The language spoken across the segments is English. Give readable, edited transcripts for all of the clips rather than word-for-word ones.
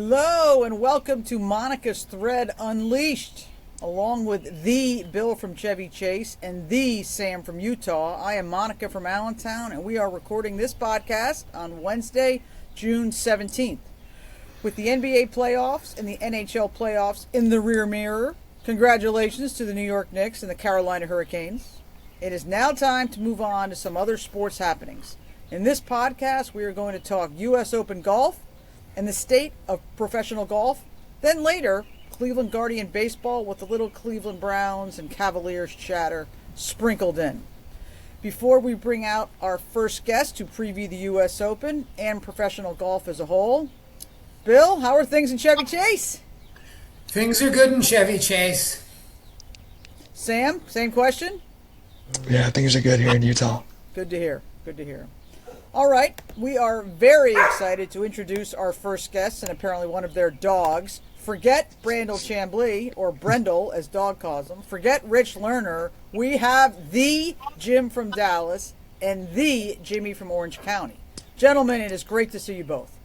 Hello and welcome to Monica's Thread Unleashed. Along with the Bill from Chevy Chase and the Sam from Utah, I am Monica from Allentown, and we are recording this podcast on Wednesday, June 17th. With the NBA playoffs and the NHL playoffs in the rear mirror, congratulations to the New York Knicks and the Carolina Hurricanes. It is now time to move on to some other sports happenings. In this podcast, we are going to talk U.S. Open golf and the state of professional golf. Then later, Cleveland Guardian baseball with a little Cleveland Browns and Cavaliers chatter sprinkled in. Before we bring out our first guest to preview the U.S. Open and professional golf as a whole, Bill, how are things in Chevy Chase? Things are good in Chevy Chase. Sam, same question? Yeah, things are good here in Utah. Good to hear. Good to hear. All right, we are very excited to introduce our first guest and apparently one of their dogs. Forget Brandel Chambly, or Brendel as dog calls him. Forget Rich Lerner. We have the Jim from Dallas and the Jimmy from Orange County. Gentlemen, it is great to see you both.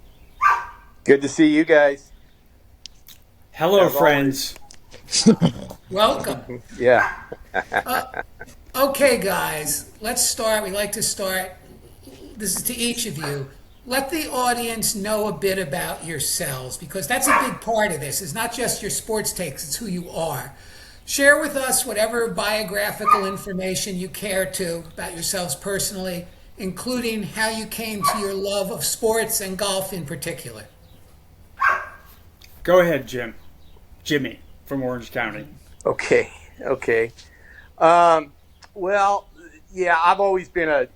Good to see you guys. Hello, friends. Welcome. Yeah. Okay, guys, let's start. We like to start. This is to each of you. Let the audience know a bit about yourselves, because that's a big part of this. It's not just your sports takes, it's who you are. Share with us whatever biographical information you care to about yourselves personally, including how you came to your love of sports and golf in particular. Go ahead, Jim. Jimmy from Orange County. Okay. Well, yeah, I've always been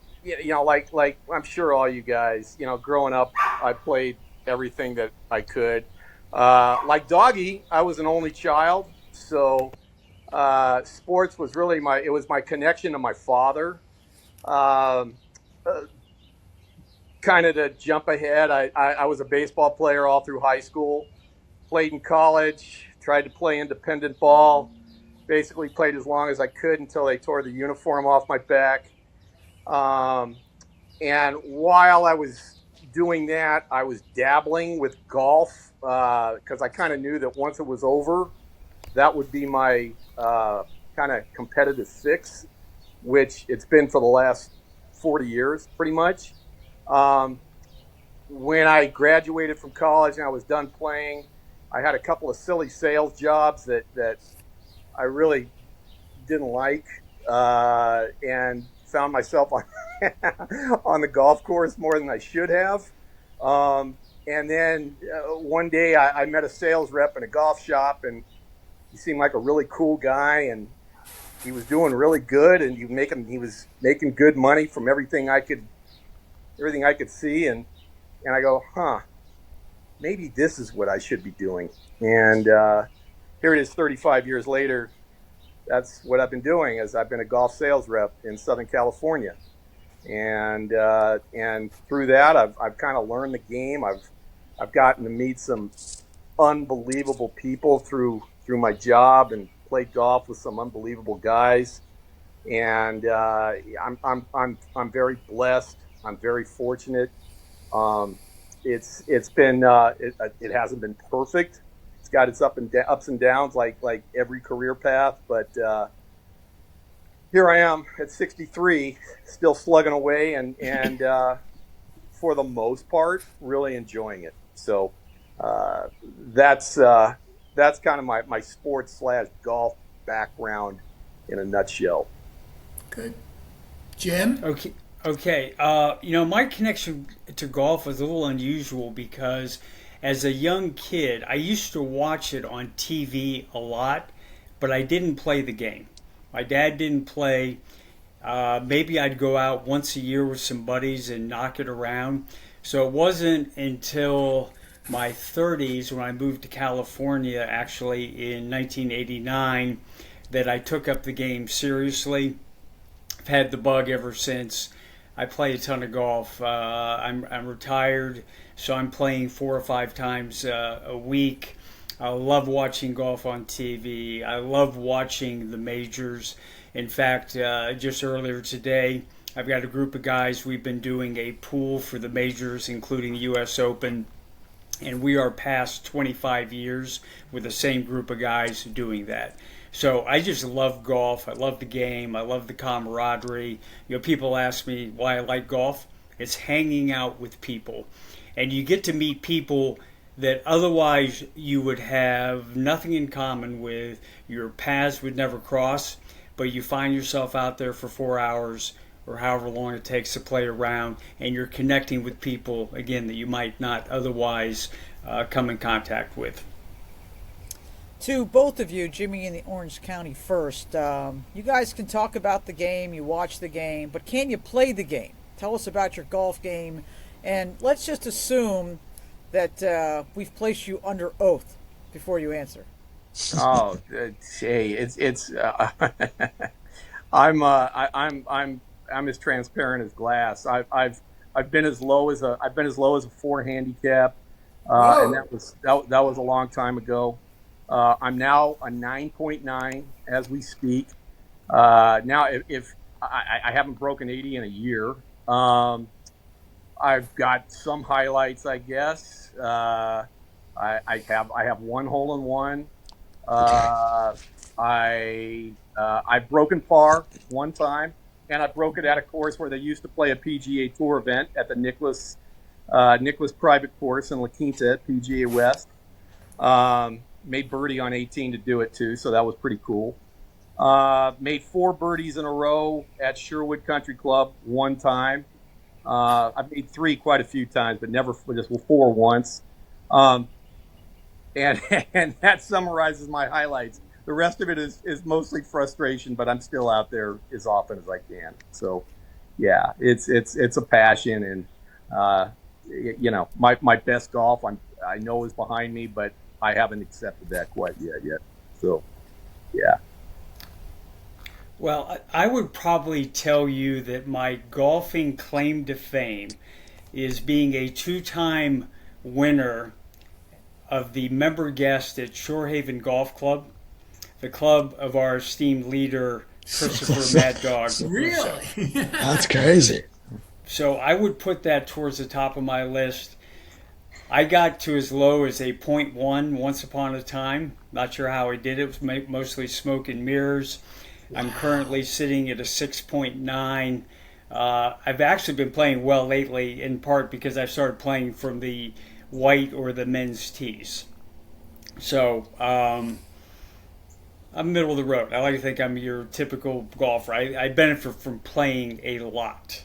like I'm sure all you guys, growing up, I played everything that I could. Like Doggy, I was an only child, so sports was really my connection to my father. Kind of to jump ahead, I was a baseball player all through high school, played in college, tried to play independent ball, basically played as long as I could until they tore the uniform off my back. And while I was doing that, I was dabbling with golf because I kind of knew that once it was over, that would be my kind of competitive fix, which it's been for the last 40 years, pretty much. When I graduated from college and I was done playing, I had a couple of silly sales jobs that I really didn't like, and found myself on the golf course more than I should have. And then one day I met a sales rep in a golf shop, and he seemed like a really cool guy, and he was doing really good, and he was making good money from everything I could see, and I go, maybe this is what I should be doing. And here it is 35 years later. That's what I've been doing, is I've been a golf sales rep in Southern California. And through that, I've kind of learned the game. I've gotten to meet some unbelievable people through my job, and played golf with some unbelievable guys. And I'm very blessed. I'm very fortunate. It's been it hasn't been perfect. It's got its ups and downs, like every career path. But here I am at 63, still slugging away, and for the most part, really enjoying it. So that's kind of my sports / golf background in a nutshell. Good. Jim? Okay. My connection to golf was a little unusual because as a young kid, I used to watch it on TV a lot, but I didn't play the game. My dad didn't play. Maybe I'd go out once a year with some buddies and knock it around. So it wasn't until my 30s when I moved to California, actually in 1989, that I took up the game seriously. I've had the bug ever since. I play a ton of golf. I'm retired, so I'm playing 4 or 5 times a week. I love watching golf on TV. I love watching the majors. In fact, just earlier today, I've got a group of guys. We've been doing a pool for the majors, including the U.S. Open. And we are past 25 years with the same group of guys doing that. So I just love golf. I love the game. I love the camaraderie. People ask me why I like golf. It's hanging out with people. And you get to meet people that otherwise you would have nothing in common with. Your paths would never cross, but you find yourself out there for 4 hours or however long it takes to play around, and you're connecting with people, again, that you might not otherwise come in contact with. To both of you, Jimmy in the Orange County first, you guys can talk about the game, you watch the game, but can you play the game? Tell us about your golf game, and let's just assume that we've placed you under oath before you answer. Oh, hey, it's I'm as transparent as glass. I've been as low as a 4 handicap, and that was a long time ago. I'm now a 9.9 as we speak. Now, if I haven't broken 80 in a year, I've got some highlights, I guess. I have one hole in one. I've broken par one time, and I broke it at a course where they used to play a PGA Tour event at the Nicholas Private Course in La Quinta at PGA West. Made birdie on 18 to do it too, so that was pretty cool. Made 4 birdies in a row at Sherwood Country Club one time. I've made 3 quite a few times, but never just 4 once. And that summarizes my highlights. The rest of it is mostly frustration, but I'm still out there as often as I can. So, yeah, it's a passion, and my best golf I know is behind me, but I haven't accepted that quite yet. So, yeah. Well, I would probably tell you that my golfing claim to fame is being a 2-time winner of the member guest at Shorehaven Golf Club, the club of our esteemed leader, Christopher Mad Dog. Really? That's crazy. So I would put that towards the top of my list. I got to as low as a .1 once upon a time. Not sure how I did it. It was mostly smoke and mirrors. Wow. I'm currently sitting at a 6.9. I've actually been playing well lately, in part because I started playing from the white or the men's tees. So I'm middle of the road. I like to think I'm your typical golfer. I benefit from playing a lot.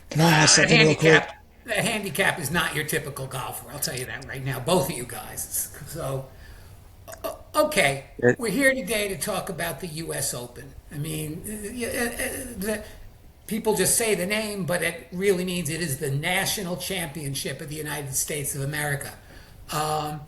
Can I ask something real quick? The handicap is not your typical golfer. I'll tell you that right now, both of you guys. So, okay, we're here today to talk about the U.S. Open. I mean, people just say the name, but it really means it is the national championship of the United States of America. And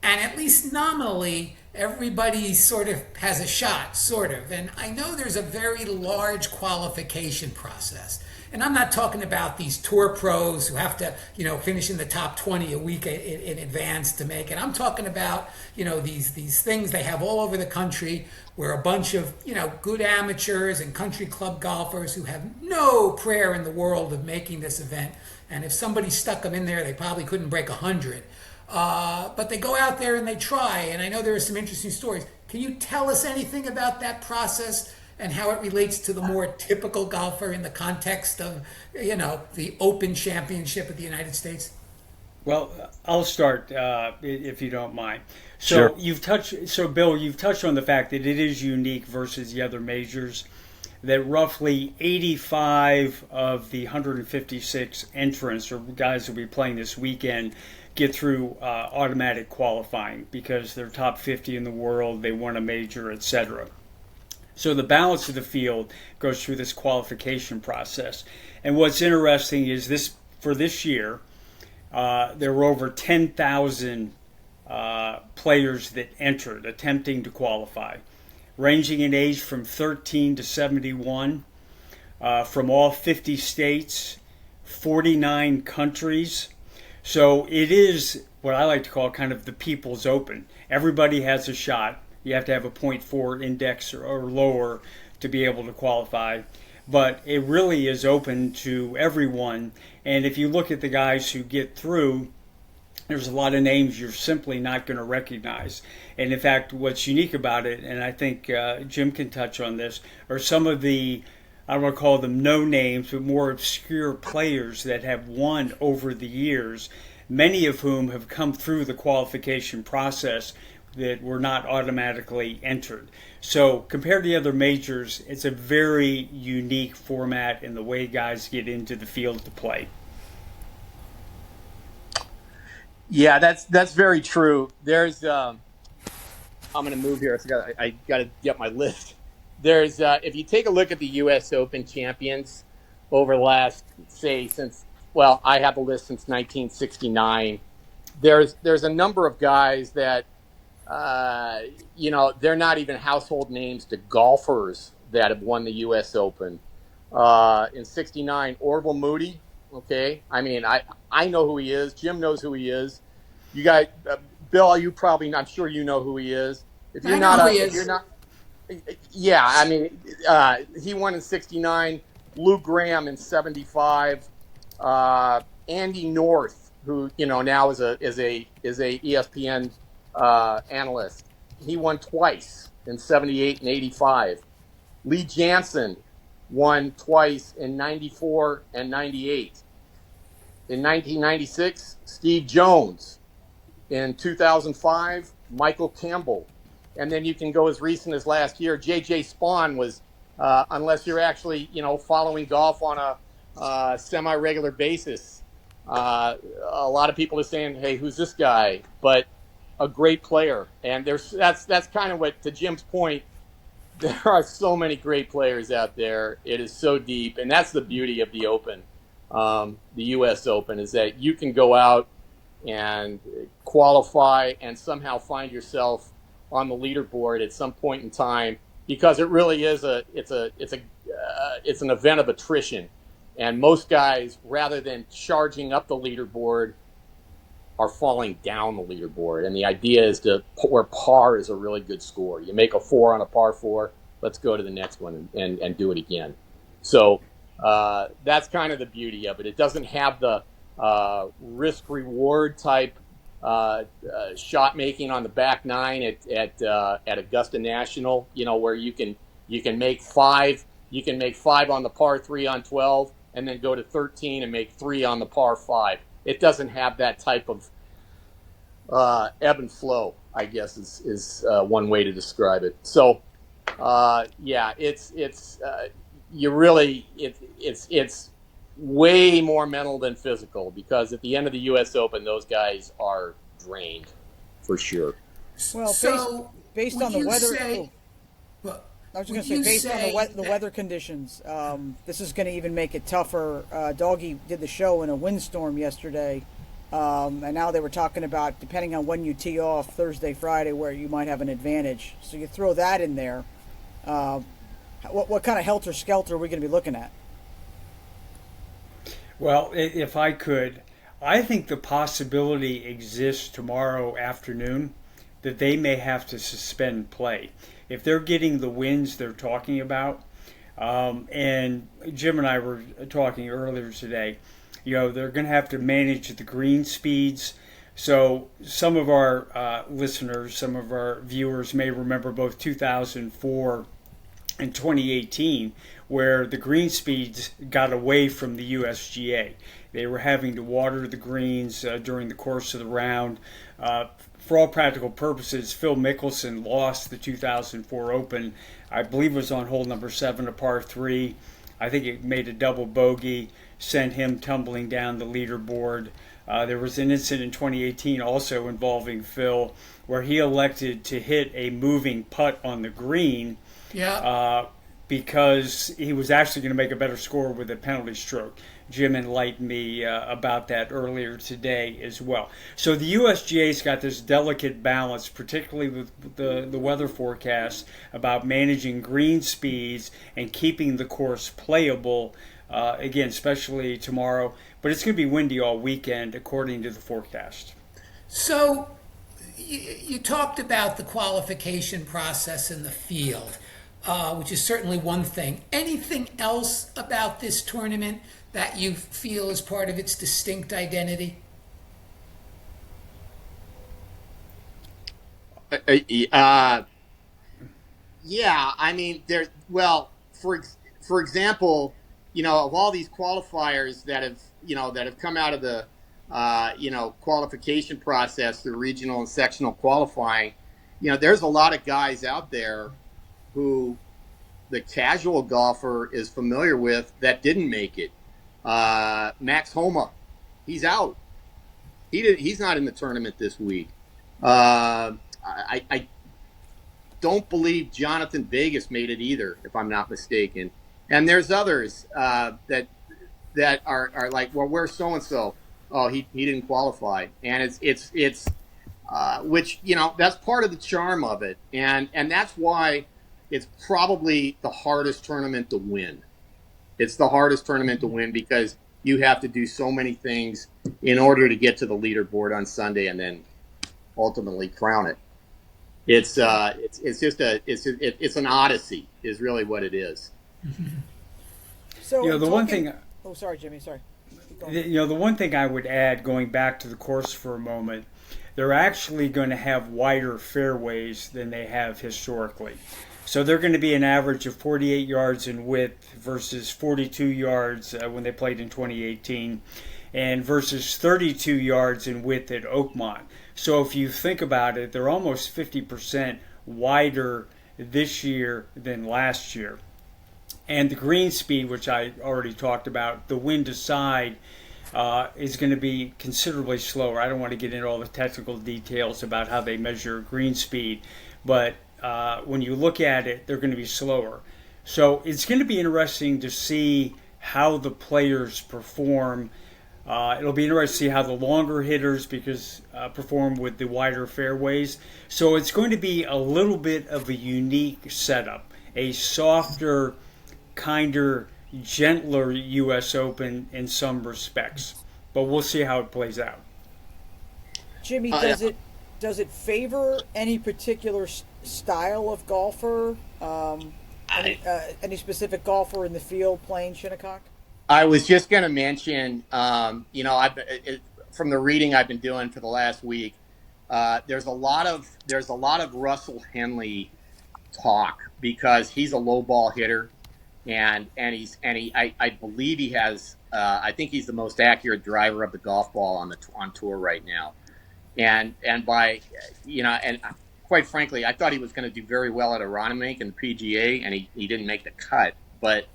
at least nominally, everybody sort of has a shot, sort of. And I know there's a very large qualification process. And I'm not talking about these tour pros who have to, finish in the top 20 a week in advance to make it. I'm talking about, these things they have all over the country where a bunch of, good amateurs and country club golfers who have no prayer in the world of making this event. And if somebody stuck them in there, they probably couldn't break 100. But they go out there and they try. And I know there are some interesting stories. Can you tell us anything about that process and how it relates to the more typical golfer in the context of, the Open Championship of the United States? Well, I'll start if you don't mind. So Sure. Bill, you've touched on the fact that it is unique versus the other majors. That roughly 85 of the 156 entrants or guys who will be playing this weekend get through automatic qualifying because they're top 50 in the world, they won a major, etc. So the balance of the field goes through this qualification process. And what's interesting is for this year, there were over 10,000 players that entered attempting to qualify, ranging in age from 13 to 71, from all 50 states, 49 countries. So it is what I like to call kind of the People's Open. Everybody has a shot. You have to have a .4 index or lower to be able to qualify. But it really is open to everyone. And if you look at the guys who get through, there's a lot of names you're simply not going to recognize. And in fact, what's unique about it, and I think Jim can touch on this, are some of the, I don't want to call them no names, but more obscure players that have won over the years, many of whom have come through the qualification process that were not automatically entered. So compared to the other majors, it's a very unique format in the way guys get into the field to play. Yeah, that's very true. There's I'm going to move here. So I got to get my list. There's if you take a look at the U.S. Open champions over the last, say, I have a list since 1969. There's a number of guys that they're not even household names to golfers that have won the U.S. Open. In '69, Orville Moody. Okay, I mean, I know who he is. Jim knows who he is. You guys, Bill, I'm sure you know who he is. If you're not, yeah, I mean, he won in '69. Lou Graham in '75. Andy North, who now is a ESPN analyst. He won twice in '78 and '85. Lee Jansen won twice in '94 and '98. In 1996, Steve Jones. In 2005, Michael Campbell. And then you can go as recent as last year. J.J. Spaun was, unless you're actually, following golf on a semi-regular basis, a lot of people are saying, hey, who's this guy? But a great player. And that's kind of what, to Jim's point, there are so many great players out there. It is so deep. And that's the beauty of the Open. The U.S. Open is that you can go out and qualify and somehow find yourself on the leaderboard at some point in time, because it really is it's an event of attrition, and most guys, rather than charging up the leaderboard, are falling down the leaderboard. And the idea is where par is a really good score. You make a 4 on a par 4, let's go to the next one and do it again. So that's kind of the beauty of it. It doesn't have the risk reward type shot making on the back nine at Augusta National, where you can make 5 on the par 3 on 12, and then go to 13 and make 3 on the par 5. It doesn't have that type of ebb and flow, I guess is one way to describe it. So it's way more mental than physical, because at the end of the U.S. Open, those guys are drained for sure. Well, based on the weather, I was just going to say, based on the weather conditions, this is going to even make it tougher. Doggy did the show in a windstorm yesterday, and now they were talking about, depending on when you tee off, Thursday, Friday, where you might have an advantage. So you throw that in there. What kind of helter-skelter are we going to be looking at? Well, if I could, I think the possibility exists tomorrow afternoon that they may have to suspend play. If they're getting the winds they're talking about, and Jim and I were talking earlier today, they're going to have to manage the green speeds. So some of our listeners, some of our viewers may remember both 2004 and 2018, where the green speeds got away from the USGA. They were having to water the greens during the course of the round. For all practical purposes, Phil Mickelson lost the 2004 Open. I believe it was on hole number 7, a par 3. I think it made a double bogey, sent him tumbling down the leaderboard. There was an incident in 2018 also involving Phil, where he elected to hit a moving putt on the green. Yeah. Because he was actually going to make a better score with a penalty stroke. Jim enlightened me about that earlier today as well. So the USGA's got this delicate balance, particularly with the weather forecast, about managing green speeds and keeping the course playable, again, especially tomorrow. But it's going to be windy all weekend, according to the forecast. So you talked about the qualification process in the field, which is certainly one thing. Anything else about this tournament that you feel is part of its distinct identity? Uh, yeah, I mean, there. Well, for example, of all these qualifiers that have come out of the qualification process through regional and sectional qualifying, there's a lot of guys out there who the casual golfer is familiar with that didn't make it. Max Homa, he's out. He's not in the tournament this week. I don't believe Jonathan Vegas made it either, if I'm not mistaken. And there's others that are like, well, where's so and so? Oh, he didn't qualify, and it's which that's part of the charm of it, and that's why it's probably the hardest tournament to win. It's the hardest tournament to win because you have to do so many things in order to get to the leaderboard on Sunday and then ultimately crown it. It's an odyssey is really what it is. So the one thing. Oh, sorry, Jimmy. Sorry. The one thing I would add, going back to the course for a moment, they're actually going to have wider fairways than they have historically. So they're going to be an average of 48 yards in width versus 42 yards when they played in 2018, and versus 32 yards in width at Oakmont. So if you think about it, they're almost 50% wider this year than last year. And the green speed, which I already talked about, the wind aside, is going to be considerably slower. I don't want to get into all the technical details about how they measure green speed, but when you look at it, they're going to be slower. So it's going to be interesting to see how the players perform. It'll be interesting to see how the longer hitters perform with the wider fairways. So it's going to be a little bit of a unique setup, a softer, kinder, gentler U.S. Open in some respects. But we'll see how it plays out. Jimmy, does it favor any particular style of golfer? Any specific golfer in the field playing Shinnecock? I was just going to mention, from the reading I've been doing for the last week, there's a lot of Russell Henley talk because he's a low ball hitter, and I believe he has. I think he's the most accurate driver of the golf ball on tour right now, and quite frankly, I thought he was going to do very well at Aronimink and the PGA, and he didn't make the cut, but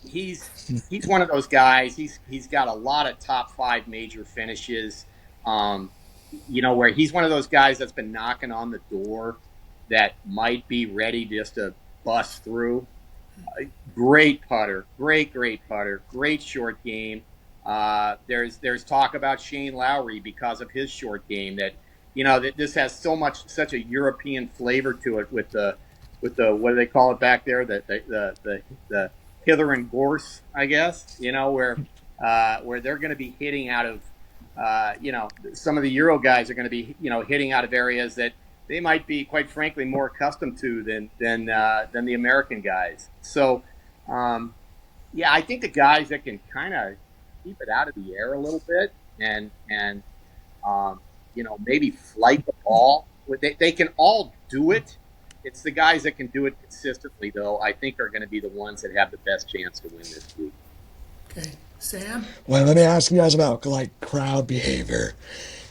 he's one of those guys. He's got a lot of top 5 major finishes. Where he's one of those guys that's been knocking on the door that might be ready just to bust through. Great putter, great putter, great short game. There's talk about Shane Lowry because of his short game that that this has such a European flavor to it with the what do they call it back there? The hither and gorse, I guess. Where they're going to be hitting out of, some of the Euro guys are going to be, hitting out of areas that they might be, quite frankly, more accustomed to than the American guys. So, I think the guys that can kind of keep it out of the air a little bit and maybe flight the ball, they can all do it. It's the guys that can do it consistently, though, I think are going to be the ones that have the best chance to win this week. Okay. Sam? Well, let me ask you guys about crowd behavior.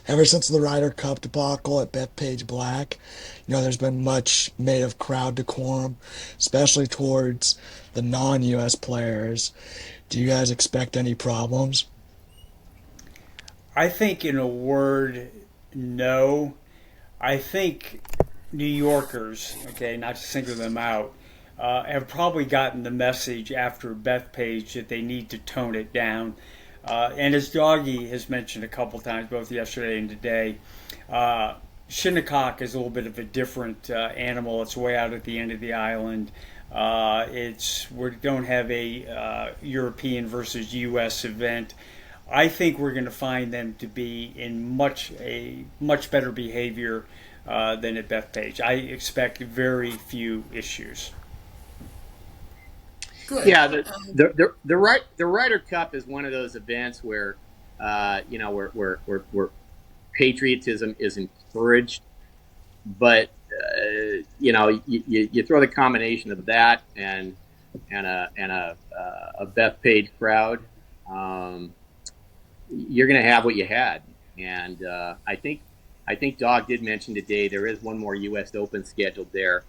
Ever since the Ryder Cup debacle at Bethpage Black, there's been much made of crowd decorum, especially towards the non-U.S. players. Do you guys expect any problems? I think, in a word, no. I think New Yorkers, not to single them out, have probably gotten the message after Bethpage that they need to tone it down. And as Doggy has mentioned a couple times, both yesterday and today, Shinnecock is a little bit of a different animal. It's way out at the end of the island. We don't have a European versus U.S. event. I think we're going to find them to be in much better behavior than at Bethpage. I expect very few issues. Good. Yeah, the Ryder Cup is one of those events where, where patriotism is encouraged, but you throw the combination of that and a Bethpage crowd, you're going to have what you had. And I think Dog did mention today there is one more U.S. Open scheduled there.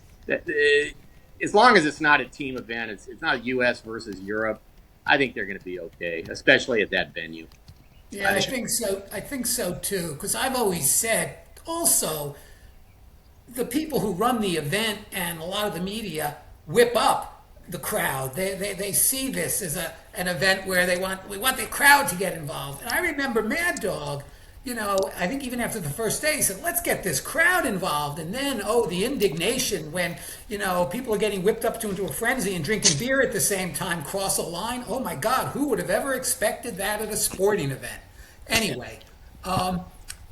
As long as it's not a team event, it's not U.S. versus Europe, I think they're going to be okay, especially at that venue. Yeah, I think so. I think so too. Because I've always said also the people who run the event and a lot of the media whip up the crowd. They see this as an event where we want the crowd to get involved. And I remember Mad Dog, I think even after the first day, he said, let's get this crowd involved. And then, the indignation when, people are getting whipped up into a frenzy and drinking beer at the same time, cross a line. Oh my God, who would have ever expected that at a sporting event? Anyway,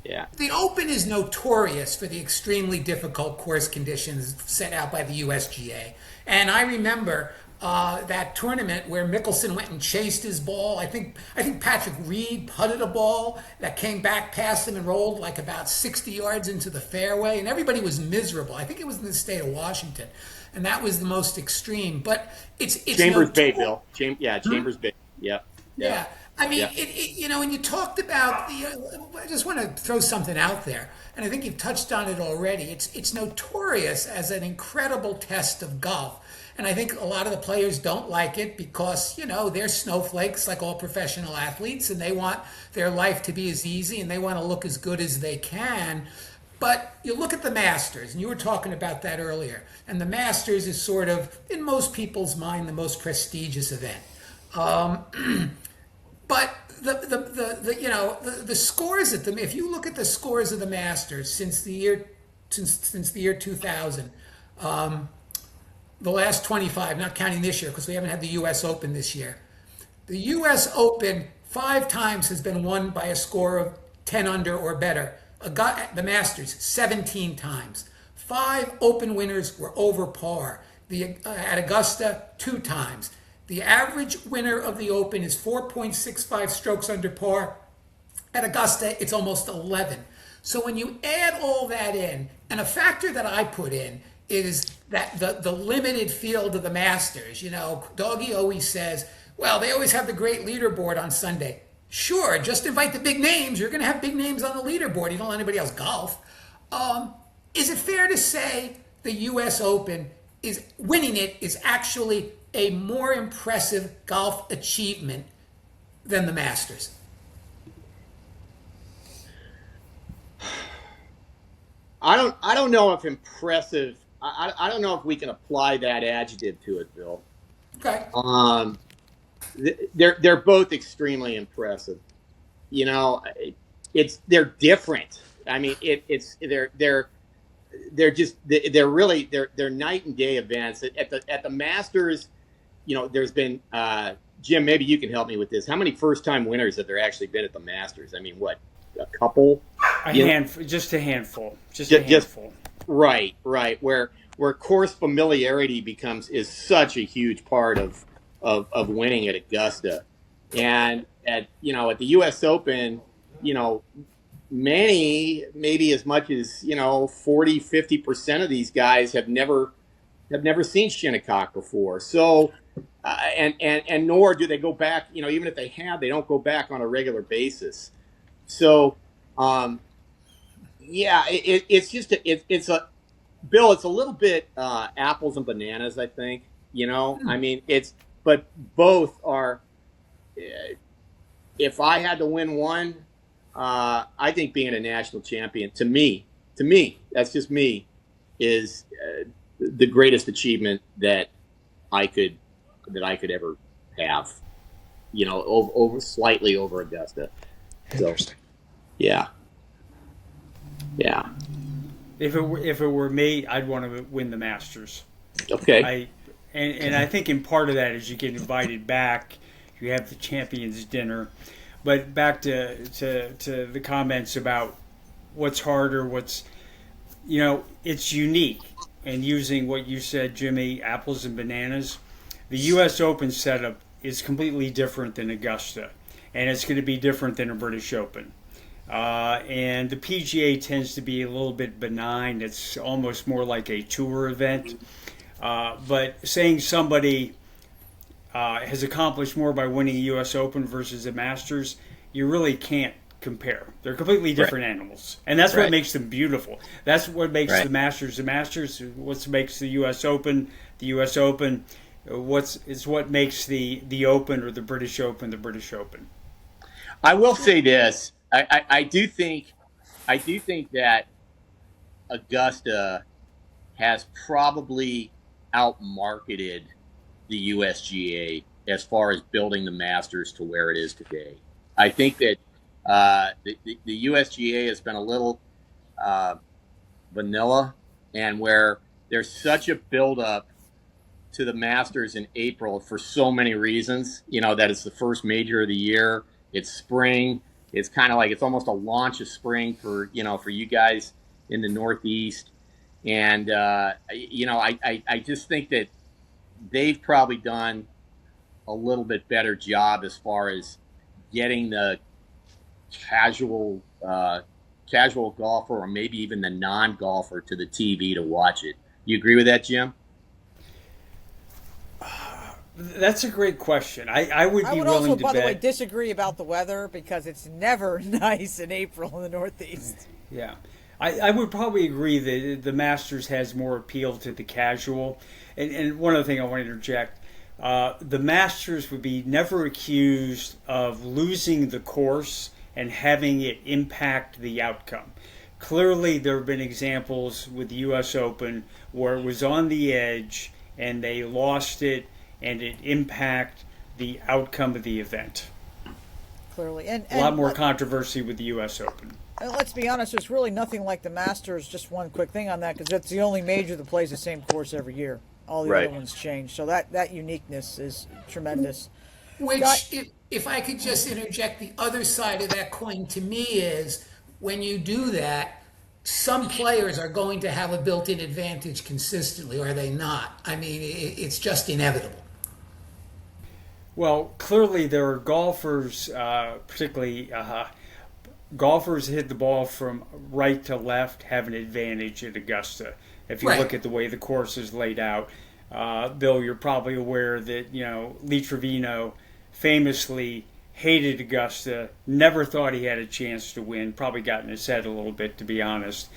Yeah. the Open is notorious for the extremely difficult course conditions set out by the USGA. And I remember that tournament where Mickelson went and chased his ball. I think Patrick Reed putted a ball that came back past him and rolled like about 60 yards into the fairway, and everybody was miserable. I think it was in the state of Washington, and that was the most extreme. But it's Chambers Bay, Bill. Chambers Bay. Yeah. yeah. I mean, Yeah. and you talked about I just want to throw something out there, and I think you've touched on it already. It's notorious as an incredible test of golf. And I think a lot of the players don't like it because, they're snowflakes like all professional athletes, and they want their life to be as easy and they want to look as good as they can. But you look at the Masters, and you were talking about that earlier, and the Masters is sort of, in most people's mind, the most prestigious event. But the scores at them, if you look at the scores of the Masters since the year 2000, the last 25, not counting this year because we haven't had the U.S. Open this year. The U.S. Open 5 times has been won by a score of 10 under or better. The Masters 17 times. 5 Open winners were over par. At Augusta 2 times. The average winner of the Open is 4.65 strokes under par. At Augusta, it's almost 11. So when you add all that in, and a factor that I put in is that the limited field of the Masters, Doggy always says, well, they always have the great leaderboard on Sunday. Sure, just invite the big names. You're going to have big names on the leaderboard. You don't let anybody else golf. Is it fair to say the U.S. Open winning it is actually a more impressive golf achievement than the Masters? I don't know if impressive. I don't know if we can apply that adjective to it, Bill. Okay. They're both extremely impressive. They're different. I mean, they're night and day events. At the Masters, there's been Jim. Maybe you can help me with this. How many first time winners have there actually been at the Masters? I mean, what, a couple? Just a handful. Just a handful. Right. Where course familiarity is such a huge part of winning at Augusta, and at the U.S. Open, many, maybe as much as 40-50% of these guys have never seen Shinnecock before. So, and nor do they go back. Even if they have, they don't go back on a regular basis. So, it's just Bill. It's a little bit apples and bananas, I think. I mean, but both are. If I had to win one, I think being a national champion to me, that's just me, is the greatest achievement that I could ever have. Slightly over Augusta. Interesting. Yeah. If it were me, I'd want to win the Masters. Okay. And I think in part of that is you get invited back, you have the Champions Dinner, but back to the comments about what's harder, it's unique. And using what you said, Jimmy, apples and bananas, the U.S. Open setup is completely different than Augusta, and it's going to be different than a British Open. And the PGA tends to be a little bit benign. It's almost more like a tour event. But saying somebody has accomplished more by winning a U.S. Open versus a Masters, you really can't compare. They're completely different animals, and that's what makes them beautiful. That's what makes the Masters the Masters. What makes the U.S. Open the U.S. Open. What makes the Open or the British Open the British Open. I will say this: I do think that Augusta has probably outmarketed the USGA as far as building the Masters to where it is today. I think that the USGA has been a little vanilla, and where there's such a buildup to the Masters in April for so many reasons, that it's the first major of the year, it's spring, it's kind of like, it's almost a launch of spring for you guys in the Northeast. And, I just think that they've probably done a little bit better job as far as getting the casual golfer, or maybe even the non-golfer, to the TV to watch it. You agree with that, Jim? That's a great question. I would be willing also, to by bet. the way, disagree about the weather because it's never nice in April in the Northeast. Yeah. I would probably agree that the Masters has more appeal to the casual. And one other thing I want to interject. The Masters would be never accused of losing the course and having it impact the outcome. Clearly, there have been examples with the U.S. Open where it was on the edge and they lost it, and it impacted the outcome of the event. Clearly. And a lot more controversy with the U.S. Open. And let's be honest, there's really nothing like the Masters. Just one quick thing on that, because it's the only major that plays the same course every year. All the other ones change. So that uniqueness is tremendous. Which, if I could just interject, the other side of that coin to me is, when you do that, some players are going to have a built-in advantage consistently, are they not? I mean, it's just inevitable. Well, clearly there are golfers, particularly golfers hit the ball from right to left, have an advantage at Augusta. If you look at the way the course is laid out, Bill, you're probably aware that Lee Trevino famously hated Augusta, never thought he had a chance to win, probably got in his head a little bit, to be honest.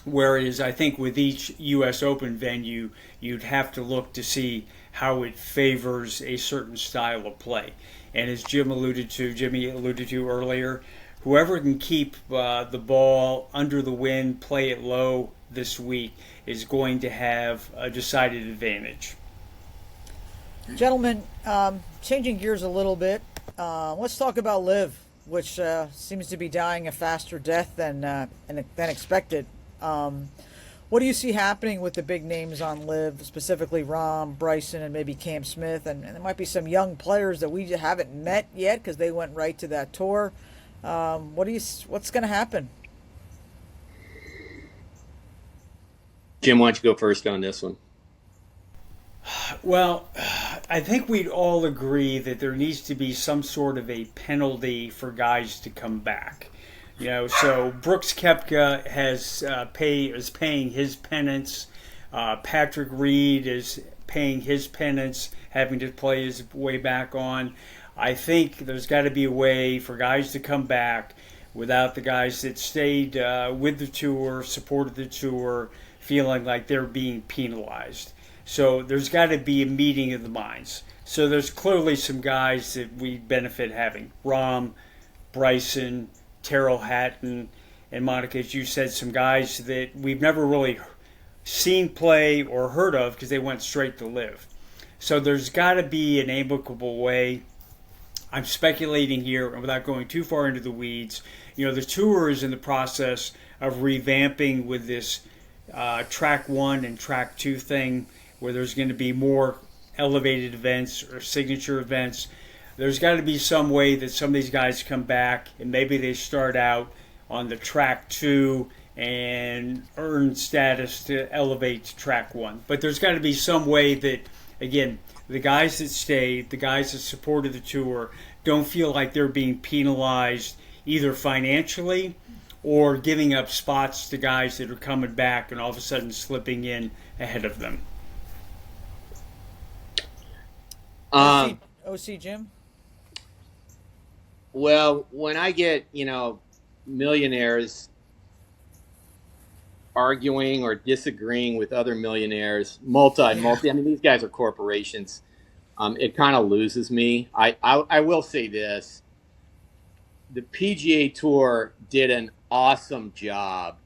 Whereas I think with each U.S. Open venue, you'd have to look to see how it favors a certain style of play. And as Jimmy alluded to earlier, whoever can keep the ball under the wind, play it low this week, is going to have a decided advantage. Gentlemen, changing gears a little bit, let's talk about LIV, which seems to be dying a faster death than expected. What do you see happening with the big names on LIV, specifically Rahm, Bryson, and maybe Cam Smith? And there might be some young players that we haven't met yet because they went right to that tour. What's going to happen? Jim, why don't you go first on this one? Well, I think we'd all agree that there needs to be some sort of a penalty for guys to come back. So Brooks Koepka is paying his penance. Patrick Reed is paying his penance, having to play his way back on. I think there's got to be a way for guys to come back without the guys that stayed with the tour, supported the tour, feeling like they're being penalized. So there's got to be a meeting of the minds. So there's clearly some guys that we benefit having. Rahm, Bryson, Terrell Hatton, and Monica, as you said, some guys that we've never really seen play or heard of because they went straight to LIV. So there's got to be an amicable way. I'm speculating here, and without going too far into the weeds, the tour is in the process of revamping with this track 1 and track 2 thing, where there's going to be more elevated events or signature events. There's got to be some way that some of these guys come back and maybe they start out on the track 2 and earn status to elevate to track 1. But there's got to be some way that, again, the guys that stayed, the guys that supported the tour, don't feel like they're being penalized either financially or giving up spots to guys that are coming back and all of a sudden slipping in ahead of them. OC Jim? Well, when I get, millionaires arguing or disagreeing with other millionaires, I mean, these guys are corporations. It kind of loses me. I will say this. The PGA Tour did an awesome job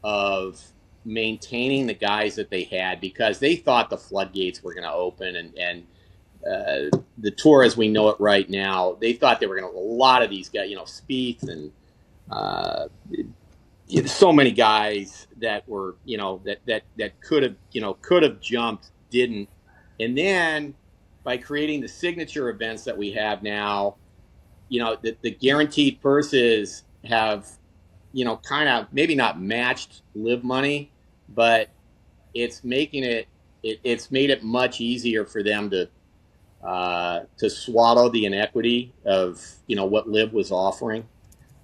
of maintaining the guys that they had because they thought the floodgates were going to open and the tour as we know it right now, they thought they were going to, a lot of these guys, Spieth and so many guys that were, that could have jumped, didn't. And then by creating the signature events that we have now, the guaranteed purses have, kind of maybe not matched live money, but it's making it's made it much easier for them to swallow the inequity of, what live was offering.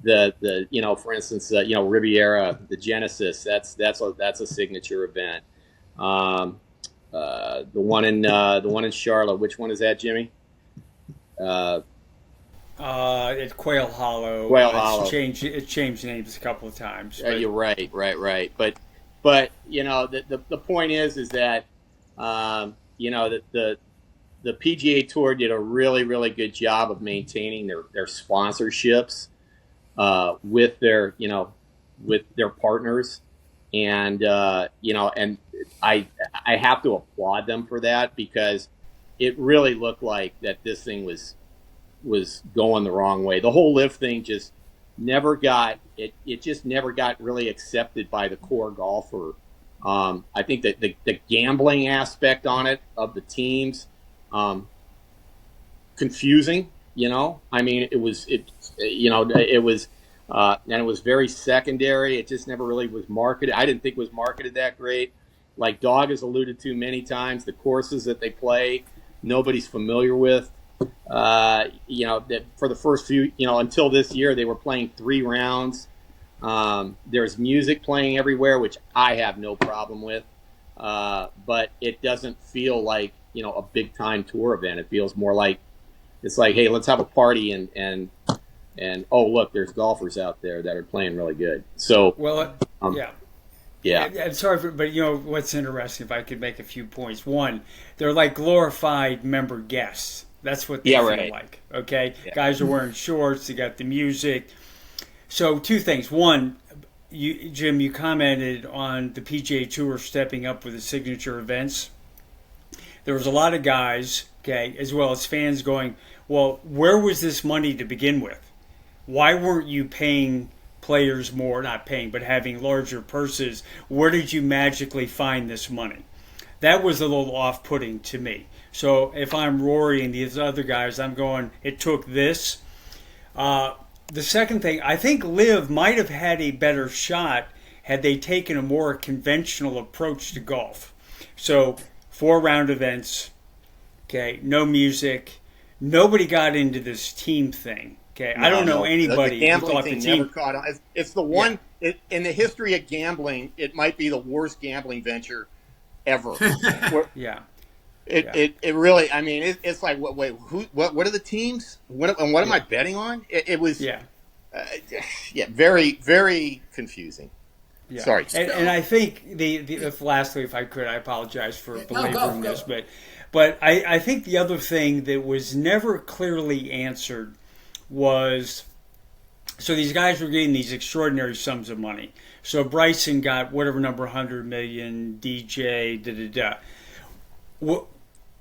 For instance, Riviera, the Genesis, that's a signature event. The one in Charlotte, which one is that, Jimmy? It's Quail Hollow. Hollow. It changed names a couple of times. You're right. But the point is that that the PGA Tour did a really, really good job of maintaining their sponsorships with their partners, and and I have to applaud them for that because it really looked like that this thing was going the wrong way. The whole live thing just never got it just never got really accepted by the core golfer. I think that the gambling aspect on it of the teams, confusing, I mean, it was and it was very secondary. It just never really was marketed. I didn't think it was marketed that great. Like Dog has alluded to many times, the courses that they play, nobody's familiar with. That for the first few, until this year, they were playing 3 rounds. There's music playing everywhere, which I have no problem with. But it doesn't feel like, a big time tour event. It feels more like, it's like, hey, let's have a party and oh, look, there's golfers out there that are playing really good. So, yeah. Yeah. I'm sorry, but what's interesting, if I could make a few points. One, they're like glorified member guests. That's what they feel like. Okay? Yeah. Guys are wearing shorts. They got the music. So 2 things. One, Jim, you commented on the PGA Tour stepping up with the signature events. There was a lot of guys, okay, as well as fans going, well, where was this money to begin with? Why weren't you paying players more, not paying, but having larger purses? Where did you magically find this money? That was a little off-putting to me. So if I'm Rory and these other guys, I'm going, it took this. The second thing, I think Liv might have had a better shot had they taken a more conventional approach to golf. So 4-round events, okay, no music. Nobody got into this team thing. Okay, I don't know anybody the who thought thing the team never caught on. It's the one in the history of gambling. It might be the worst gambling venture ever. It really. I mean, it's like what are the teams? What am I betting on? It was very, very confusing. Yeah. Sorry. And I think the lastly, if I could, I apologize for belaboring this, but I think the other thing that was never clearly answered was, so these guys were getting these extraordinary sums of money. So Bryson got whatever number, 100 million, DJ,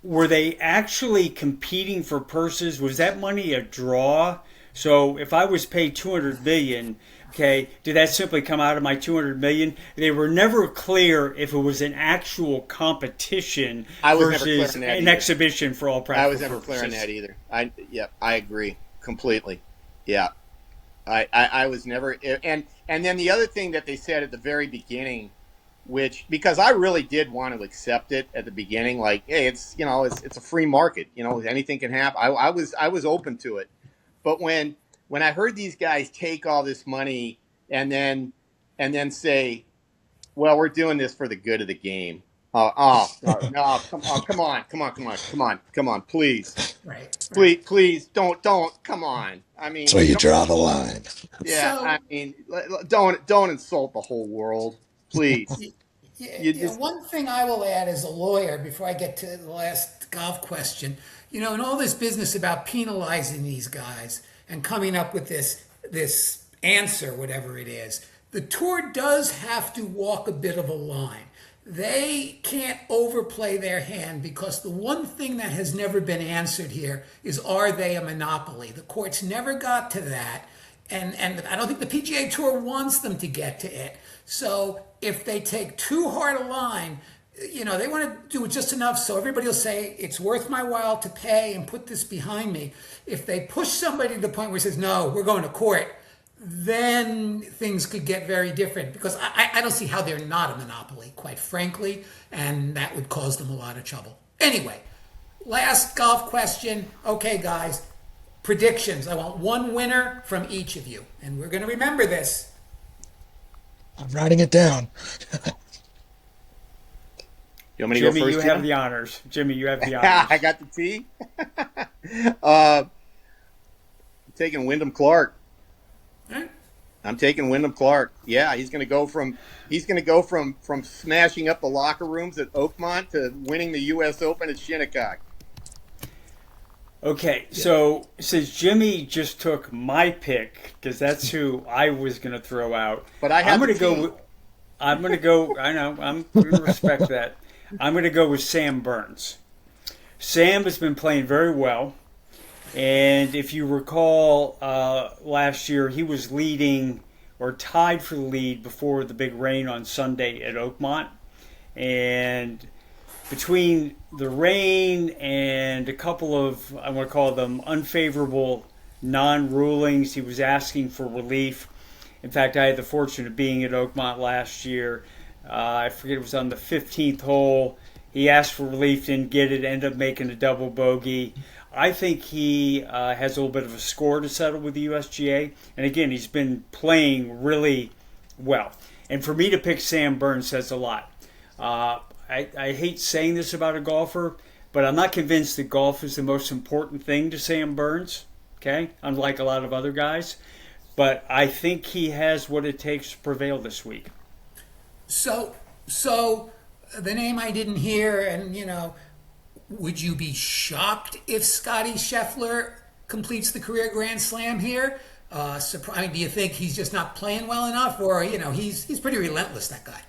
Were they actually competing for purses? Was that money a draw? So if I was paid 200 million, okay, did that simply come out of my 200 million? They were never clear if it was an actual competition versus an exhibition for all practical purposes. I was never clear on that either. I agree completely. Yeah. I was never, and then the other thing that they said at the very beginning, which, because I really did want to accept it at the beginning, like, hey, it's a free market, anything can happen. I was open to it. But when when I heard these guys take all this money and then say, well, we're doing this for the good of the game. No, come on, please, Right. please, don't, come on. I mean, That's where you draw the line. yeah, So- I mean, don't insult the whole world, please. Yeah, You yeah, just- one thing I will add as a lawyer before I get to the last golf question, in all this business about penalizing these guys and coming up with this answer, whatever it is, the tour does have to walk a bit of a line. They can't overplay their hand because the one thing that has never been answered here is, are they a monopoly? The courts never got to that. And I don't think the PGA Tour wants them to get to it. So if they take too hard a line, they want to do it just enough so everybody will say, it's worth my while to pay and put this behind me. If they push somebody to the point where he says, no, we're going to court, then things could get very different, because I don't see how they're not a monopoly, quite frankly, and that would cause them a lot of trouble. Anyway, last golf question. Okay, guys, predictions. I want one winner from each of you, and we're going to remember this. I'm writing it down. You want me to Jimmy, go first? you have the honors. Jimmy, you have the honors. I got the tee. I'm taking Wyndham Clark. Right? I'm taking Wyndham Clark. Yeah, he's going to go from smashing up the locker rooms at Oakmont to winning the U.S. Open at Shinnecock. Okay, so since Jimmy just took my pick, because that's who I was going to throw out, But I have I'm going the to go. team. I'm going to go. I know. I'm going to respect that. I'm going to go with Sam Burns. Sam has been playing very well, and if you recall, last year he was leading or tied for the lead before the big rain on Sunday at Oakmont, and between the rain and a couple of, I want to call them unfavorable non-rulings, he was asking for relief. In fact, I had the fortune of being at Oakmont last year. I forget, it was on the 15th hole. He asked for relief, didn't get it, ended up making a double bogey. I think he has a little bit of a score to settle with the USGA. And again, he's been playing really well. And for me to pick Sam Burns says a lot. I hate saying this about a golfer, but I'm not convinced that golf is the most important thing to Sam Burns, okay, unlike a lot of other guys. But I think he has what it takes to prevail this week. So the name I didn't hear, and would you be shocked if Scotty Scheffler completes the career Grand Slam here? Do you think he's just not playing well enough, or he's pretty relentless, that guy?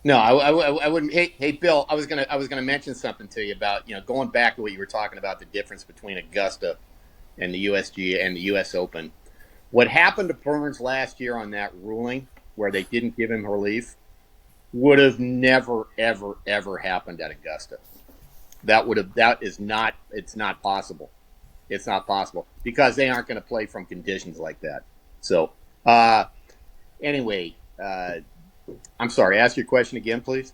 No, I wouldn't. Hey, Bill, I was gonna mention something to you about going back to what you were talking about, the difference between Augusta and the USGA and the U.S. Open. What happened to Burns last year on that ruling, where they didn't give him relief, would have never, ever, ever happened at Augusta. It's not possible. It's not possible because they aren't going to play from conditions like that. So, anyway, I'm sorry. Ask your question again, please.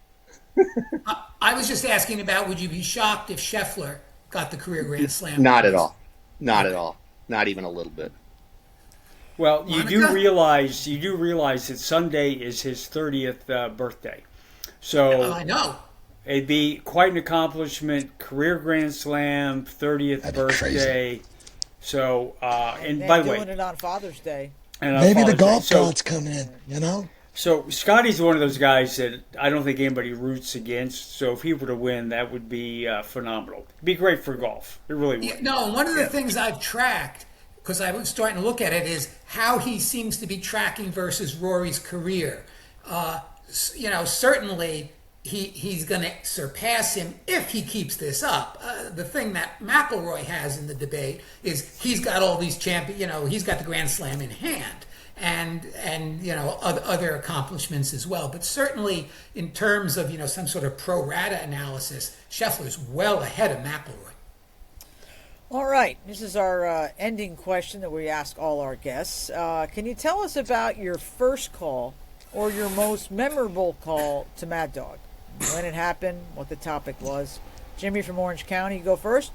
I was just asking about, would you be shocked if Scheffler got the career Grand Slam? Not at all. Not at all. Not even a little bit. Well, you do Monica? realize that Sunday is his 30th birthday. So I know. it'd be quite an accomplishment. Career Grand Slam, 30th That'd be birthday. crazy. So, and They're by the doing way, it on Father's Day. and I Maybe the apologize. golf So- gods come in. So Scotty's one of those guys that I don't think anybody roots against. So if he were to win, that would be phenomenal. It'd be great for golf. It really would. Yeah, no, and one of the things I've tracked, because I was starting to look at it, is how he seems to be tracking versus Rory's career. Certainly he's going to surpass him if he keeps this up. The thing that McIlroy has in the debate is he's got all these he's got the Grand Slam in hand. And other accomplishments as well, but certainly in terms of some sort of pro rata analysis, Scheffler's well ahead of McIlroy. All right, this is our ending question that we ask all our guests. Can you tell us about your first call or your most memorable call to Mad Dog? When it happened, what the topic was. Jimmy from Orange County, you go first.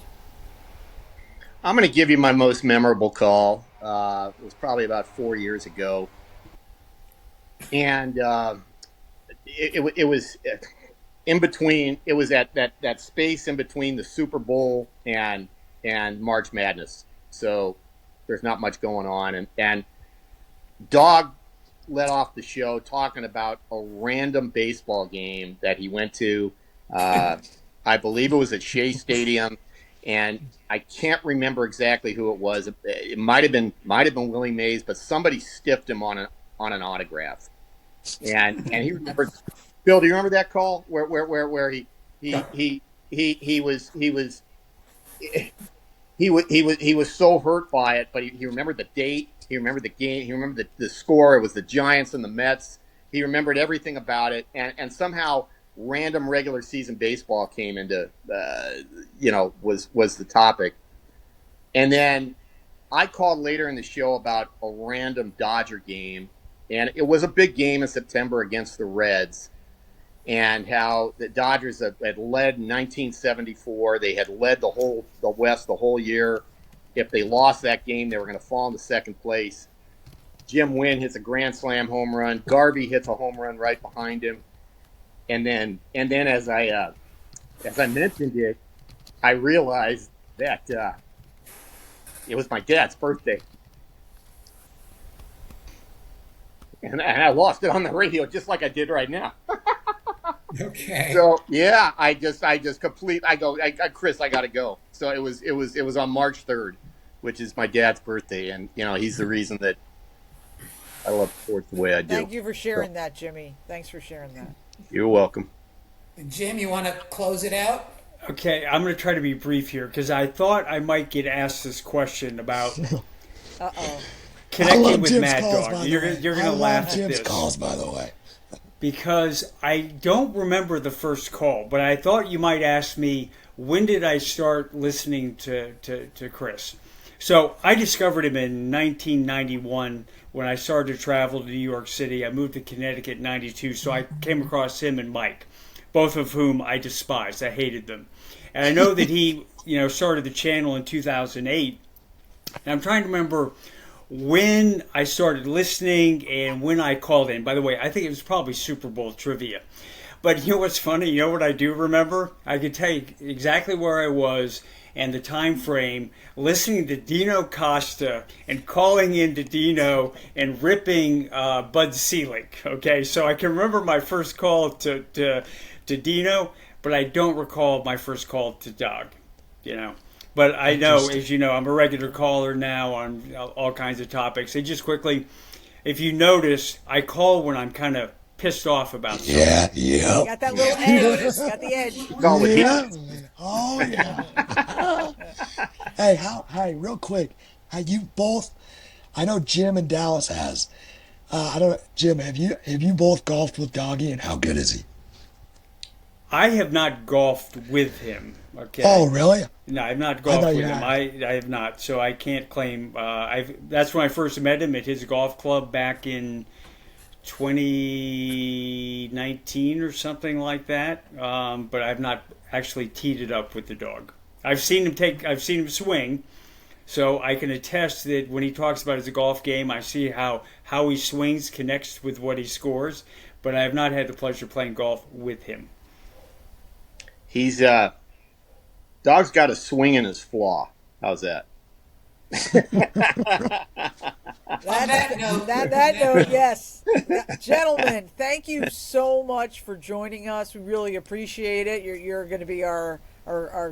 I'm going to give you my most memorable call. It was probably about 4 years ago, and it was in between. It was at that space in between the Super Bowl and March Madness. So there's not much going on, and Dog led off the show talking about a random baseball game that he went to. I believe it was at Shea Stadium, and I can't remember exactly who it was. It might have been Willie Mays, but somebody stiffed him on an autograph, and he remembered. Bill, do you remember that call where he was so hurt by it, but he remembered the date, he remembered the game, he remembered the score. It was the Giants and the Mets. He remembered everything about it, and somehow random regular season baseball came into was the topic. And then I called later in the show about a random Dodger game, and it was a big game in September against the Reds, and how the Dodgers had led in 1974. They had led the West the whole year. If they lost that game, they were going to fall into second place. Jim Wynn hits a grand slam home run. Garvey hits a home run right behind him. And then as I mentioned it, I realized that it was my dad's birthday, and I lost it on the radio just like I did right now. Okay. So yeah, I just Chris, I gotta go. So it was on March 3rd, which is my dad's birthday, and he's the reason that I love sports the way I do. Thank you for sharing that, Jimmy. Thanks for sharing that. You're welcome. Jim, you want to close it out? Okay, I'm going to try to be brief here because I thought I might get asked this question about connecting with Jim's Mad calls, Dog. by the You're way. going to I laugh love at Jim's this. calls, by the way. Because I don't remember the first call, but I thought you might ask me, when did I start listening to Chris? So I discovered him in 1991 when I started to travel to New York City. I moved to Connecticut in 92, so I came across him and Mike, both of whom I despised. I hated them. And I know that he, started the channel in 2008. And I'm trying to remember when I started listening and when I called in. By the way, I think it was probably Super Bowl trivia. But you know what's funny? You know what I do remember? I can tell you exactly where I was and the time frame, listening to Dino Costa and calling into Dino and ripping Bud Selig. Okay, so I can remember my first call to Dino, but I don't recall my first call to Doug. But I know, as you know, I'm a regular caller now on all kinds of topics. And just quickly, if you notice, I call when I'm kind of pissed off about something. Yeah. You got that little edge. Got the edge. Yeah. Oh, yeah. Hey, real quick. You both, I know Jim and Dallas has. I don't know, Jim, have you both golfed with Doggy, and how good is he? I have not golfed with him. Okay. Oh, really? No, I've not golfed with him. had. I have not, so I can't claim. That's when I first met him at his golf club back in 2019 or something like that. But I've not actually teed it up with the dog. I've seen him swing, so I can attest that when he talks about his golf game, I see how he swings connects with what he scores. But I have not had the pleasure of playing golf with him. He's Dog's got a swing in his flaw. How's that? That note, yes. Gentlemen, thank you so much for joining us. We really appreciate it. You're going to be our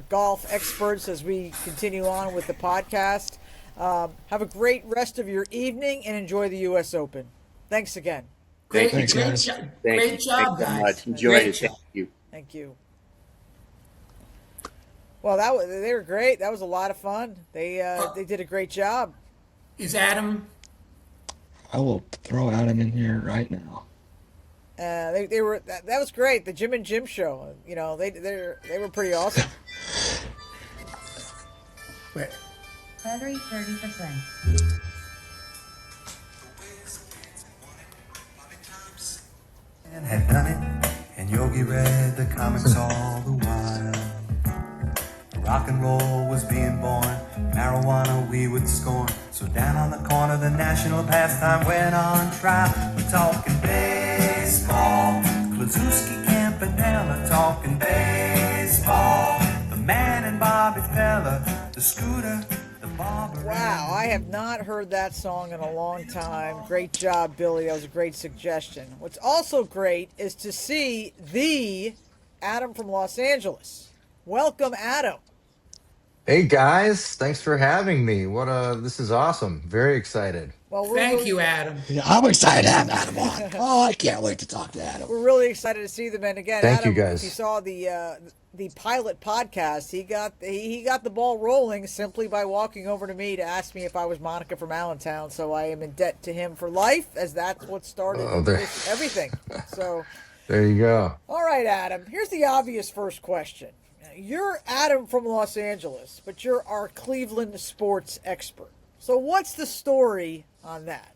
golf experts as we continue on with the podcast. Have a great rest of your evening and enjoy the U.S. Open. Thanks again. Great Thanks, guys. job, Thanks so guys. much. Enjoyed Great it. job. Thank you. Thank you. Well, they were great. That was a lot of fun. They did a great job. Is Adam? I will throw Adam in here right now. They were that was great. The Jim and Jim show. They were pretty awesome. Wait. Battery 30%. And had done it, and Yogi read the comics all the while. Rock and roll was being born, Marijuana we would scorn. So down on the corner, the national pastime went on trial. We're talking baseball. Klazuski, Campanella, talking baseball. The man and Bobby Fella, the scooter, the barber. Wow, I have not heard that song in a long time. Great job, Billy. That was a great suggestion. What's also great is to see the Adam from Los Angeles. Welcome, Adam. Hey guys, thanks for having me. This is awesome. Very excited. Well, Thank you, Adam. Yeah, I'm excited to have Adam on. Oh, I can't wait to talk to Adam. we're really excited to see them. And again, Thank you Adam, if you guys. saw the pilot podcast, he got the ball rolling simply by walking over to me to ask me if I was Monica from Allentown. So I am in debt to him for life, as that's what started Oh, there, everything. So, there you go. all right, Adam. Here's the obvious first question. You're Adam from Los Angeles, but you're our Cleveland sports expert. So what's the story on that?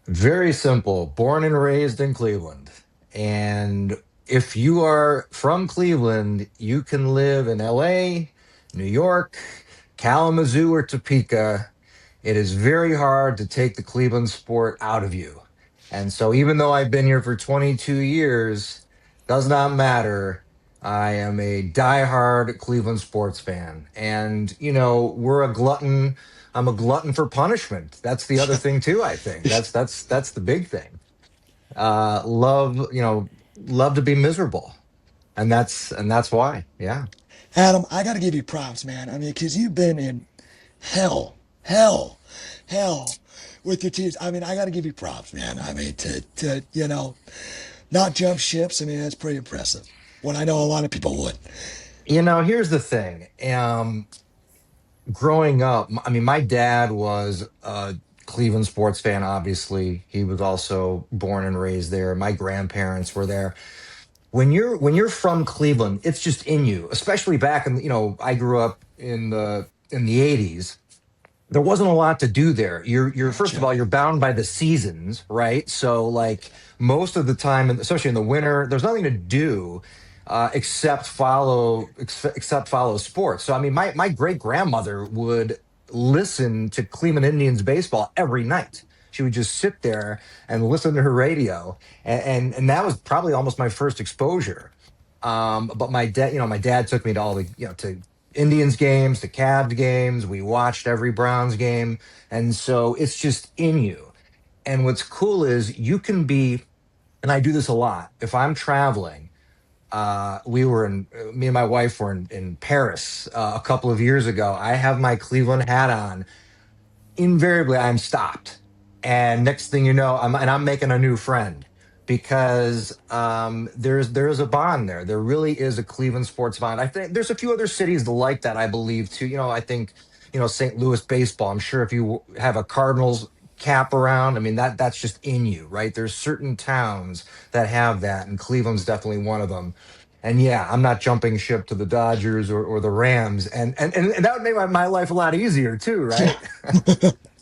Very simple. Born and raised in Cleveland. And if you are from Cleveland, you can live in LA, New York, Kalamazoo, or Topeka. It is very hard to take the Cleveland sport out of you. And so even though I've been here for 22 years, does not matter. I am a diehard Cleveland sports fan. And, we're a glutton. I'm a glutton for punishment. That's the other thing too, I think. That's the big thing. Love to be miserable. And that's why. Yeah. Adam, I got to give you props, man. I mean, because you've been in hell, hell, hell with your teams. I mean, I got to give you props, man. I mean, to not jump ships. I mean, that's pretty impressive. When I know a lot of people would. Here's the thing. Growing up, I mean, my dad was a Cleveland sports fan, obviously. He was also born and raised there. My grandparents were there. When you're from Cleveland, it's just in you, especially back in, I grew up in the 80s. There wasn't a lot to do there. You're first of Gotcha. all, you're bound by the seasons, right? So like most of the time, and especially in the winter, there's nothing to do except follow sports. So I mean, my great grandmother would listen to Cleveland Indians baseball every night. She would just sit there and listen to her radio, and that was probably almost my first exposure. But my dad took me to all the to Indians games, to Cavs games. We watched every Browns game, and so it's just in you. And what's cool is you can be, and I do this a lot. If I'm traveling, me and my wife were in Paris a couple of years ago. I have my Cleveland hat on. Invariably I'm stopped, and next thing you know, I'm making a new friend because there's a bond there. There really is a Cleveland sports bond. I think there's a few other cities like that, I believe too. I think St. Louis baseball. I'm sure if you have a Cardinals cap around, I mean that's just in you, right? There's certain towns that have that, and Cleveland's definitely one of them. And yeah, I'm not jumping ship to the Dodgers or the Rams, and that would make my life a lot easier too, right?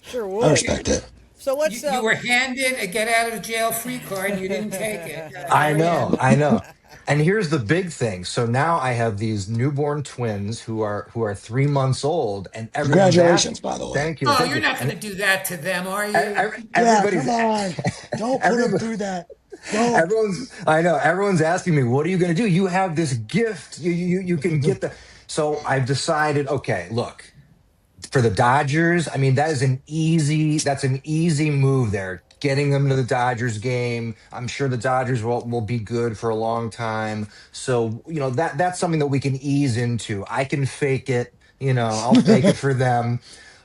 Sure I would. respect it. So You, let's. you were handed a get out of jail free card and you didn't take it. I Very know, good. I know. And here's the big thing. So now I have these newborn twins who are 3 months old, and everyone's Congratulations, asking. by the way. Thank you, Oh, thank you're you. not going And to do that to them, are you? Yeah, everybody's come on. Don't put him everybody, through that. Don't. I know, everyone's asking me, what are you going to do? You have this gift. You can get the. So I've decided. Okay, look. For the Dodgers, I mean, that's an easy move there. Getting them to the Dodgers game. I'm sure the Dodgers will be good for a long time. So, that's something that we can ease into. I can fake it, I'll fake it for them.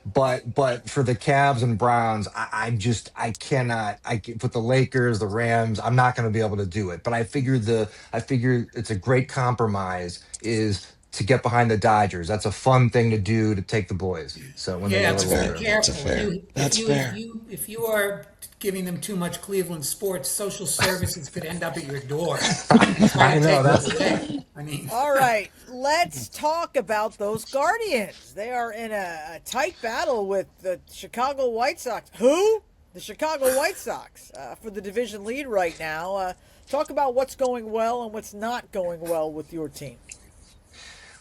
But for the Cavs and Browns, I cannot. With the Lakers, the Rams, I'm not going to be able to do it. But I figure it's a great compromise is to get behind the Dodgers. That's a fun thing to do to take the boys. So when they Yeah, get a That's but little be fair. older. That's a careful. fair. You, if That's you if fair. you if you are giving them too much Cleveland sports, social services could end up at your door I trying to know take that's them away. I mean, All right, let's talk about those Guardians. They are in a tight battle with the Chicago White Sox. Who? The Chicago White Sox for the division lead right now. Talk about what's going well and what's not going well with your team.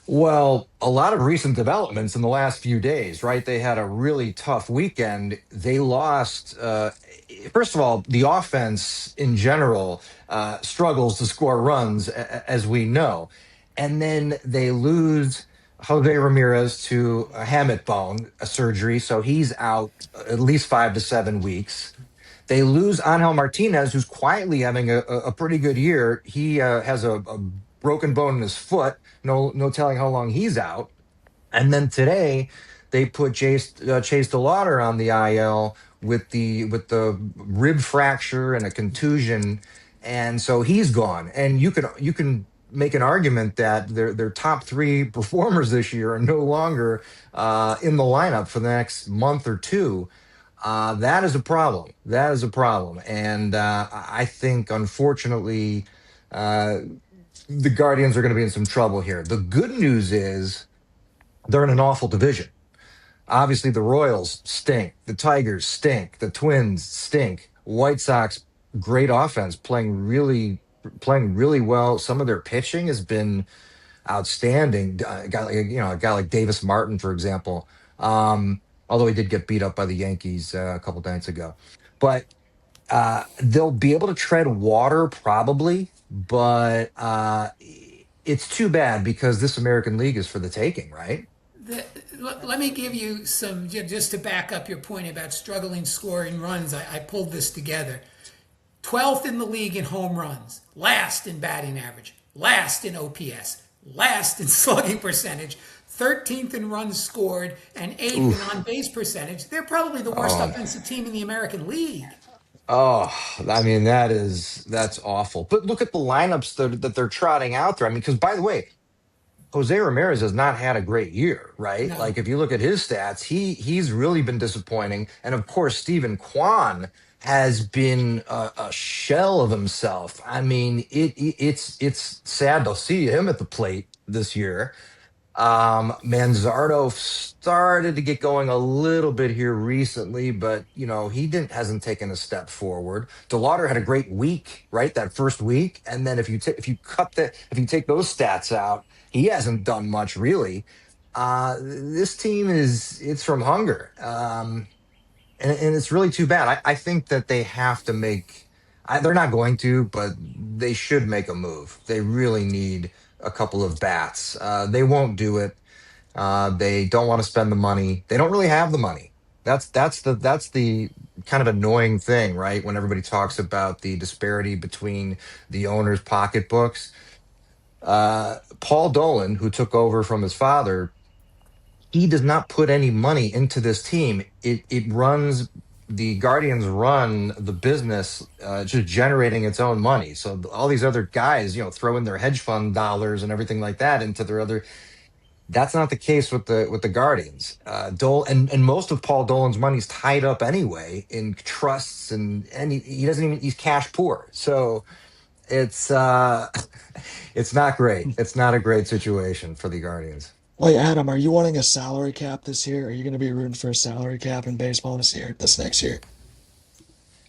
Well, a lot of recent developments in the last few days, right? They had a really tough weekend. They lost, first of all, the offense in general struggles to score runs, as we know. And then they lose Jose Ramirez to a hamate bone a surgery. So he's out at least 5 to 7 weeks. They lose Angel Martinez, who's quietly having a pretty good year. He has a broken bone in his foot. No telling how long he's out. And then today, they put Chase DeLauder on the IL with the rib fracture and a contusion, and so he's gone. And you can make an argument that their top three performers this year are no longer in the lineup for the next month or two. That is a problem. That is a problem, and I think unfortunately. The Guardians are going to be in some trouble here. The good news is they're in an awful division. Obviously, the Royals stink. The Tigers stink. The Twins stink. White Sox, great offense, playing really well. Some of their pitching has been outstanding. A guy like Davis Martin, for example. Although he did get beat up by the Yankees a couple nights ago, but they'll be able to tread water probably, but it's too bad because this American League is for the taking, right? Let me give you some, just to back up your point about struggling scoring runs. I pulled this together. 12th in the league in home runs, last in batting average, last in OPS, last in slugging percentage, 13th in runs scored, and 8th in on base percentage. They're probably the worst offensive team in the American League. Oh, I mean that's awful. But look at the lineups that they're trotting out there. I mean, because by the way, Jose Ramirez has not had a great year, right? No. Like if you look at his stats, he's really been disappointing. And of course, Stephen Kwan has been a shell of himself. I mean, it's sad to see him at the plate this year. Manzardo started to get going a little bit here recently, but he didn't hasn't taken a step forward. DeLauder had a great week, right? That first week, and then if you take those stats out, he hasn't done much really. This team it's from hunger, and it's really too bad. I think that they have to make. They're not going to, but they should make a move. They really need a couple of bats. They won't do it. They don't want to spend the money. They don't really have the money. That's the kind of annoying thing, right? When everybody talks about the disparity between the owners' pocketbooks. Paul Dolan, who took over from his father, he does not put any money into this team. It runs the Guardians run the business just generating its own money. So all these other guys, throw in their hedge fund dollars and everything like that into their other. That's not the case with the Guardians. Dole and most of Paul Dolan's money's tied up anyway in trusts and he doesn't even he's cash poor. So it's it's not great. It's not a great situation for the Guardians. Wait, Adam, are you wanting a salary cap this year? Are you going to be rooting for a salary cap in baseball this next year?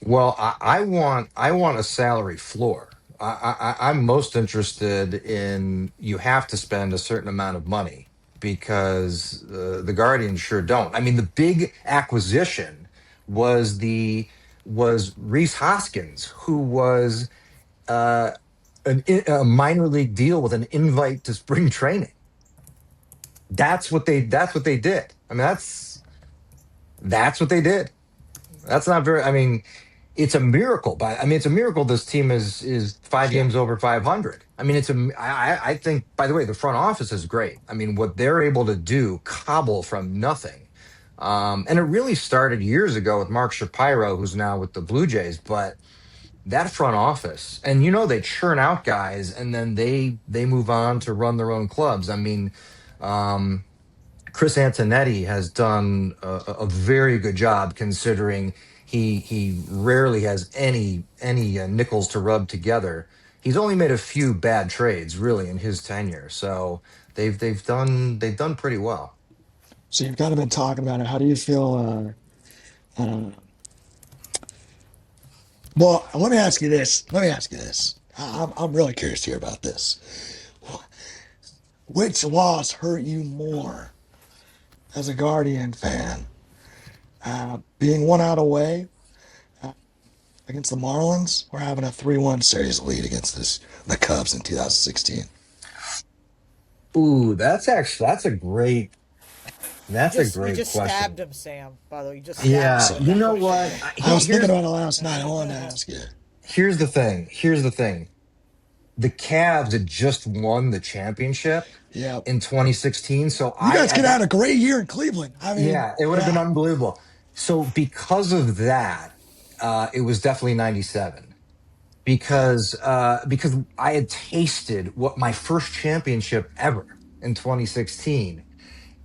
Well, I want a salary floor. I'm most interested in you have to spend a certain amount of money because the Guardians sure don't. I mean, the big acquisition was Reese Hoskins, who was a minor league deal with an invite to spring training. That's what they did. I mean, that's what they did. That's not very. I mean, it's a miracle. But I mean, it's a miracle this team is 5 games over 500. I mean, I think. By the way, the front office is great. I mean, what they're able to do, cobble from nothing, and it really started years ago with Mark Shapiro, who's now with the Blue Jays. But that front office, and they churn out guys, and then they move on to run their own clubs. I mean. Chris Antonetti has done a very good job considering he rarely has any nickels to rub together. He's only made a few bad trades really in his tenure, so they've done pretty well. So you've kind of been talking about it. How do you feel? Well, let me ask you this. I'm really curious to hear about this. which loss hurt you more as a Guardian fan? Being one out away against the Marlins, or having a 3-1 series lead against the Cubs in 2016? Ooh, that's a You great just question. stabbed him, Sam. By the way, you just stabbed him Yeah, with you that know question. what? I was thinking Here's about it last night. I wanted to ask you. here's the thing. Here's the thing. The Cavs had just won the championship Yeah. in 2016, so You guys could I have had a great year in Cleveland. I mean, yeah, it would have been yeah. unbelievable. So because of that, it was definitely 97 because I had tasted what my first championship ever in 2016.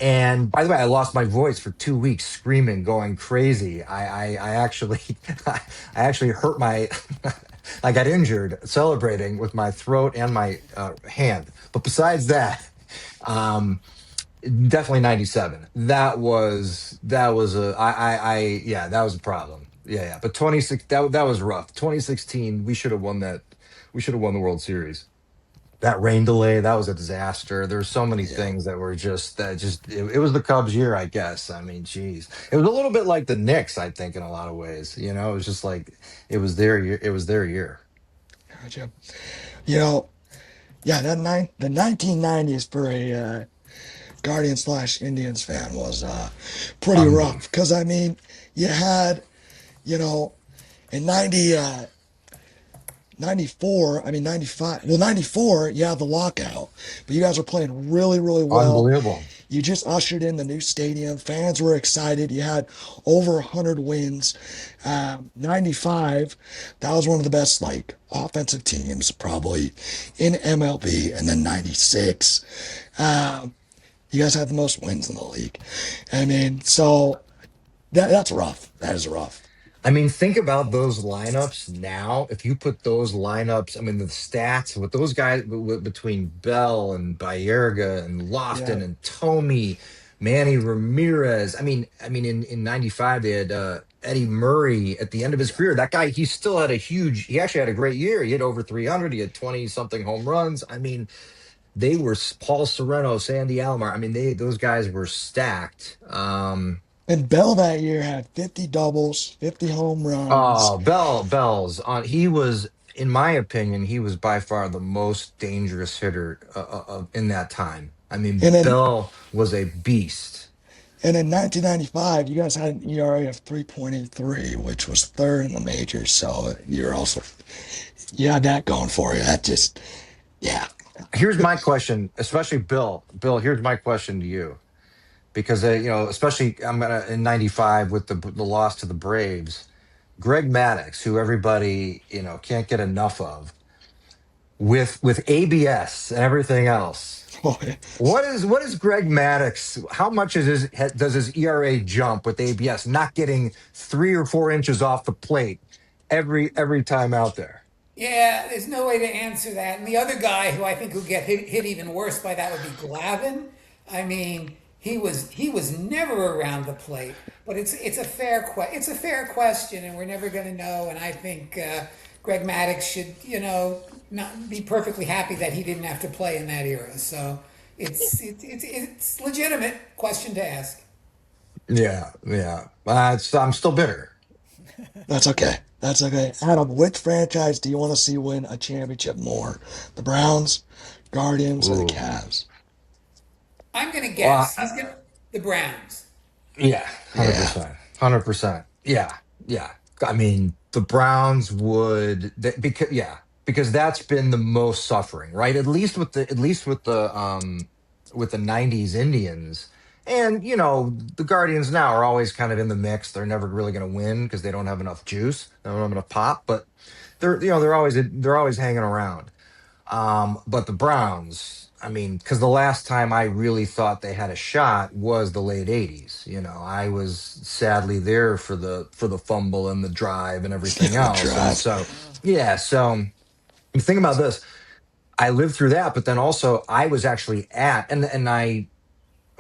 And by the way, I lost my voice for 2 weeks screaming, going crazy. I actually, I actually hurt my, I got injured celebrating with my throat and my hand. But besides that, um, definitely 97. That was yeah, that was a problem. Yeah. But 26, that was rough. 2016, we should have won that. We should have won the World Series. That rain delay, that was a disaster. There's so many Yeah. things that were just it was the Cubs year, I guess. I mean, geez. It was a little bit like the Knicks, I think, in a lot of ways. It was just like it was their year. Gotcha. You know, yeah, the 1990s for a Guardian slash Indians fan was pretty Unbelievable. rough. Because, I mean, you had, you know, in 94, I mean, 95, well, 94, yeah, the lockout. But you guys were playing really, really well. Unbelievable. You just ushered in the new stadium. Fans were excited. You had over 100 wins. 95, that was one of the best, like, offensive teams probably in MLB. And then 96, um, you guys had the most wins in the league. I mean, so that's rough. That is rough. I mean, think about those lineups now. If you put those lineups, I mean, the stats with those guys between Bell and Bayerga and Yeah. Lofton and Tomey, Manny Ramirez. I mean, in '95 they had Eddie Murray at the end of his career. That guy, he still had a huge. He actually had a great year. He had over 300. He had 20 something home runs. I mean, they were Paul Sereno, Sandy Alomar. I mean, those guys were stacked. And Bell that year had 50 doubles, 50 home runs. Oh, Bell's on. He was, in my opinion, he was by far the most dangerous hitter in that time. I mean, And then Bell was a beast. and in 1995, you guys had an ERA of 3.83, which was third in the majors. So you're also, you had that going for you. That just, yeah. Here's my question, especially Bill. Bill, here's my question to you, because especially I'm gonna in '95 with the loss to the Braves. Greg Maddux, who everybody can't get enough of, with ABS and everything else. What is Greg Maddux? How much does his ERA jump with ABS? Not getting 3 or 4 inches off the plate every time out there. Yeah, there's no way to answer that. And the other guy who I think would get hit even worse by that would be Glavin. I mean, he was never around the plate. But it's a fair question, and we're never going to know. And I think Greg Maddox should not be perfectly happy that he didn't have to play in that era. So it's legitimate question to ask. Yeah, yeah. I'm still bitter. That's okay. That's okay. Adam, which franchise do you want to see win a championship more? The Browns, Guardians, or the Ooh. Cavs? I'm going to Well, guess the Browns. yeah, hundred Yeah. percent, 100%. Yeah, yeah. I mean, the Browns because that's been the most suffering, right? At least with the '90s Indians, and the Guardians now are always kind of in the mix. They're never really going to win because they don't have enough juice, they don't have enough pop, but they're always hanging around. But the Browns, I mean, because the last time I really thought they had a shot was the late '80s. I was sadly there for the fumble and the drive and everything The else. And drive. so, yeah. So you think about this. I lived through that, but then also I was actually at and I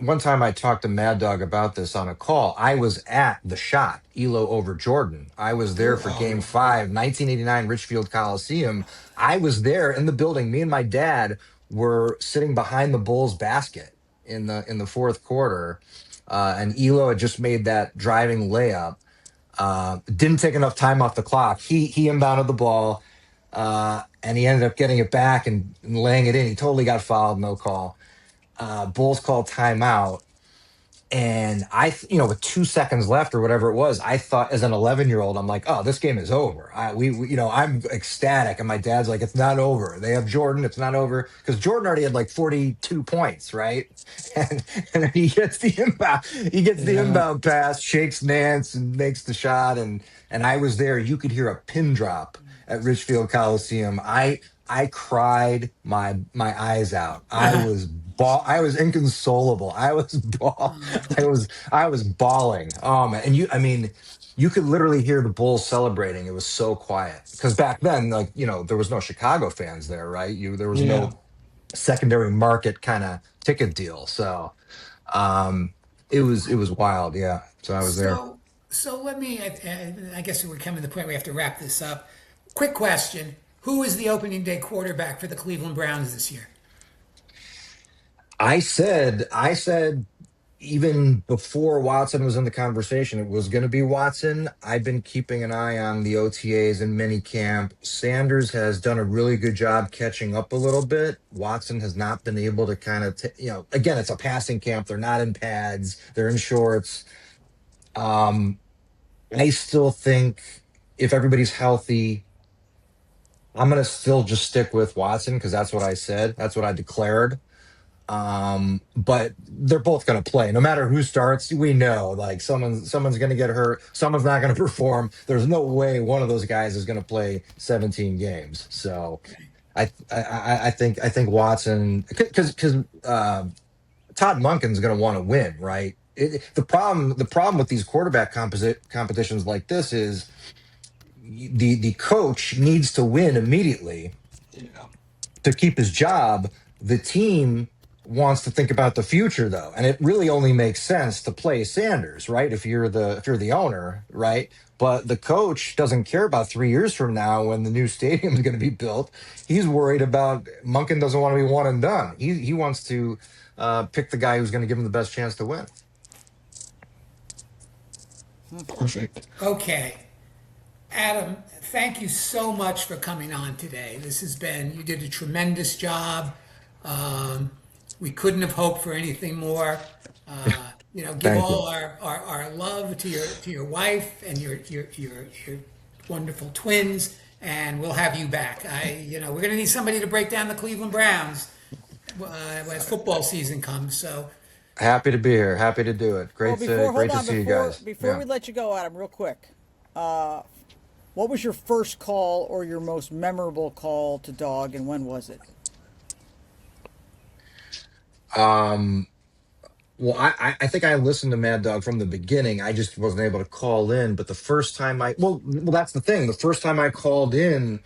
one time I talked to Mad Dog about this on a call. I was at the shot, Elo over Jordan. I was there for game five, 1989 Richfield Coliseum. I was there in the building. Me and my dad were sitting behind the Bulls basket in the fourth quarter, and Elo had just made that driving layup. Didn't take enough time off the clock. He inbounded the ball, and he ended up getting it back and laying it in. He totally got fouled, no call. Bulls called timeout. And with 2 seconds left or whatever it was, I thought as an 11-year-old, I'm like, oh, this game is over. I'm ecstatic. And my dad's like, it's not over. They have Jordan. It's not over. Because Jordan already had like 42 points, right? And he gets the inbound. He gets the Yeah. inbound pass, shakes Nance and makes the shot. And I was there. You could hear a pin drop at Richfield Coliseum. I cried my eyes out. I was inconsolable. I was bawling. Man, and you could literally hear the Bulls celebrating. It was so quiet because back then, like there was no Chicago fans there, right? There was Yeah. no secondary market kind of ticket deal. So it was wild. Yeah. So I was there. So let me. I guess we're coming to the point where we have to wrap this up. Quick question: who is the opening day quarterback for the Cleveland Browns this year? I said even before Watson was in the conversation, it was going to be Watson. I've been keeping an eye on the OTAs and minicamp. Sanders has done a really good job catching up a little bit. Watson has not been able to kind of, again, it's a passing camp. They're not in pads. They're in shorts. I still think if everybody's healthy, I'm going to still just stick with Watson because that's what I said. That's what I declared. But they're both going to play no matter who starts. We know like someone's going to get hurt. Someone's not going to perform. There's no way one of those guys is going to play 17 games. So I think Watson because Todd Monken's going to want to win, right? The problem with these quarterback competitions like this is the coach needs to win immediately Yeah. to keep his job. The team wants to think about the future though, and it really only makes sense to play Sanders, right? If you're the owner, right? But the coach doesn't care about 3 years from now when the new stadium is going to be built. He's worried about Monken doesn't want to be one and done. He wants to pick the guy who's going to give him the best chance to win. Perfect. Okay, Adam, thank you so much for coming on today. You did a tremendous job. We couldn't have hoped for anything more. Give Thank all you. our love to your wife and your wonderful twins, and we'll have you back. We're going to need somebody to break down the Cleveland Browns as football season comes. So Happy to be here. Happy to do it. Well, Great to see you guys. before Yeah. we let you go, Adam, real quick, what was your first call or your most memorable call to Dog, and when was it? Well, I think I listened to Mad Dog from the beginning. I just wasn't able to call in. But the first time that's the thing. The first time I called in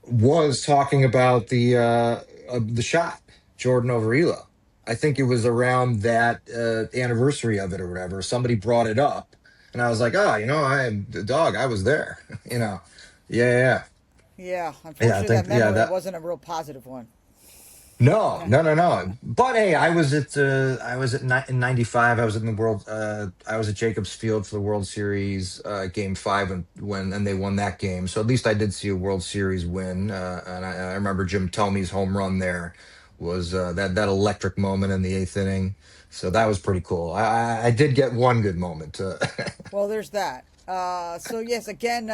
was talking about the shot, Jordan over Elo. I think it was around that anniversary of it or whatever. Somebody brought it up, and I was like, oh, the dog. I was there. Yeah. Yeah, I unfortunately, think that memory that. wasn't a real positive one. No. But hey, in '95. I was in the world. I was at Jacobs Field for the World Series Game 5 and they won that game. So at least I did see a World Series win. And I remember Jim Tomey's home run there was that electric moment in the eighth inning. So that was pretty cool. I did get one good moment. Well, there's that. So yes, again,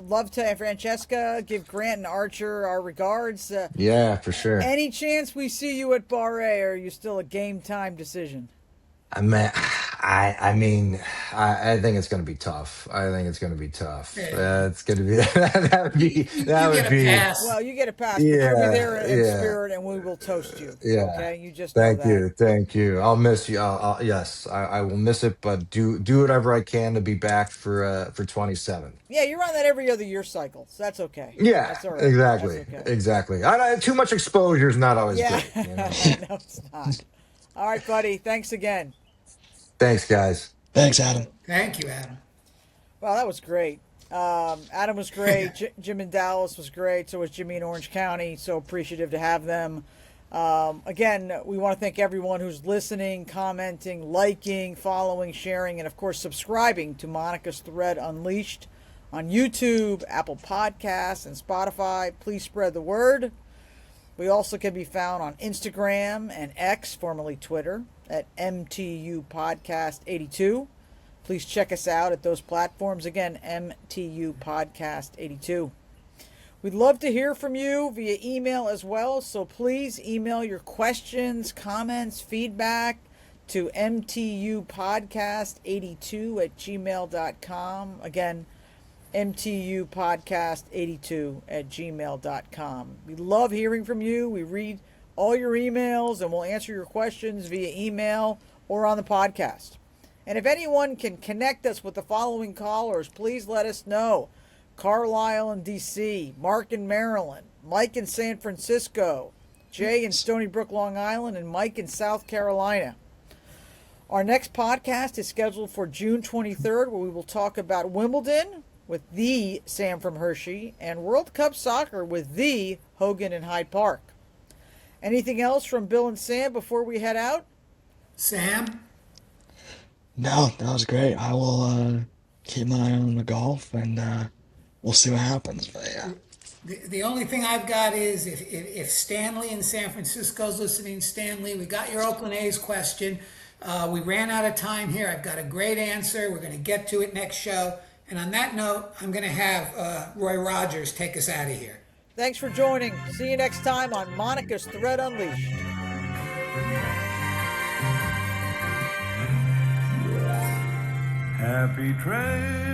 love to Francesca. Give Grant and Archer our regards. Yeah, for sure. Any chance we see you at Bar A, or are you still a game time decision? I think it's going to be tough. I think it's going to be tough. It's going to be that you would get a be. pass. Well, you get a pass, but you'll be there in Yeah. spirit, and we will toast you. Yeah. Okay, you just know Thank you. I'll miss you. Yes, I will miss it, but do whatever I can to be back for 27. Yeah, you're on that every other year cycle, so that's okay. Yeah, That's all right. exactly, That's okay. exactly. Too much exposure is not always Yeah, good. no, it's not. All right, buddy. Thanks again. Thanks, guys. Thanks, Adam. Thank you, Adam. Wow, that was great. Adam was great. Jim in Dallas was great. So was Jimmy in Orange County. So appreciative to have them. Again, we want to thank everyone who's listening, commenting, liking, following, sharing, and of course subscribing to Monica's Thread Unleashed on YouTube, Apple Podcasts, and Spotify. Please spread the word. We also can be found on Instagram and X, formerly Twitter, at MTU Podcast 82. Please check us out at those platforms. Again, MTU Podcast 82. We'd love to hear from you via email as well, so please email your questions, comments, feedback to mtupodcast82 at gmail.com. Again, mtupodcast82 at gmail.com. We love hearing from you. We read all your emails and we'll answer your questions via email or on the podcast. And if anyone can connect us with the following callers, please let us know. Carlisle in D.C., Mark in Maryland, Mike in San Francisco, Jay in Stony Brook, Long Island, and Mike in South Carolina. Our next podcast is scheduled for June 23rd, where we will talk about Wimbledon with the Sam from Hershey and World Cup soccer with the Hogan in Hyde Park. Anything else from Bill and Sam before we head out? Sam? No, that was great. I will keep my eye on the golf, and we'll see what happens. But yeah. The only thing I've got is if Stanley in San Francisco's listening, Stanley, we got your Oakland A's question. We ran out of time here. I've got a great answer. We're going to get to it next show. And on that note, I'm going to have Roy Rogers take us out of here. Thanks for joining. See you next time on Monica's Thread Unleashed. Happy trails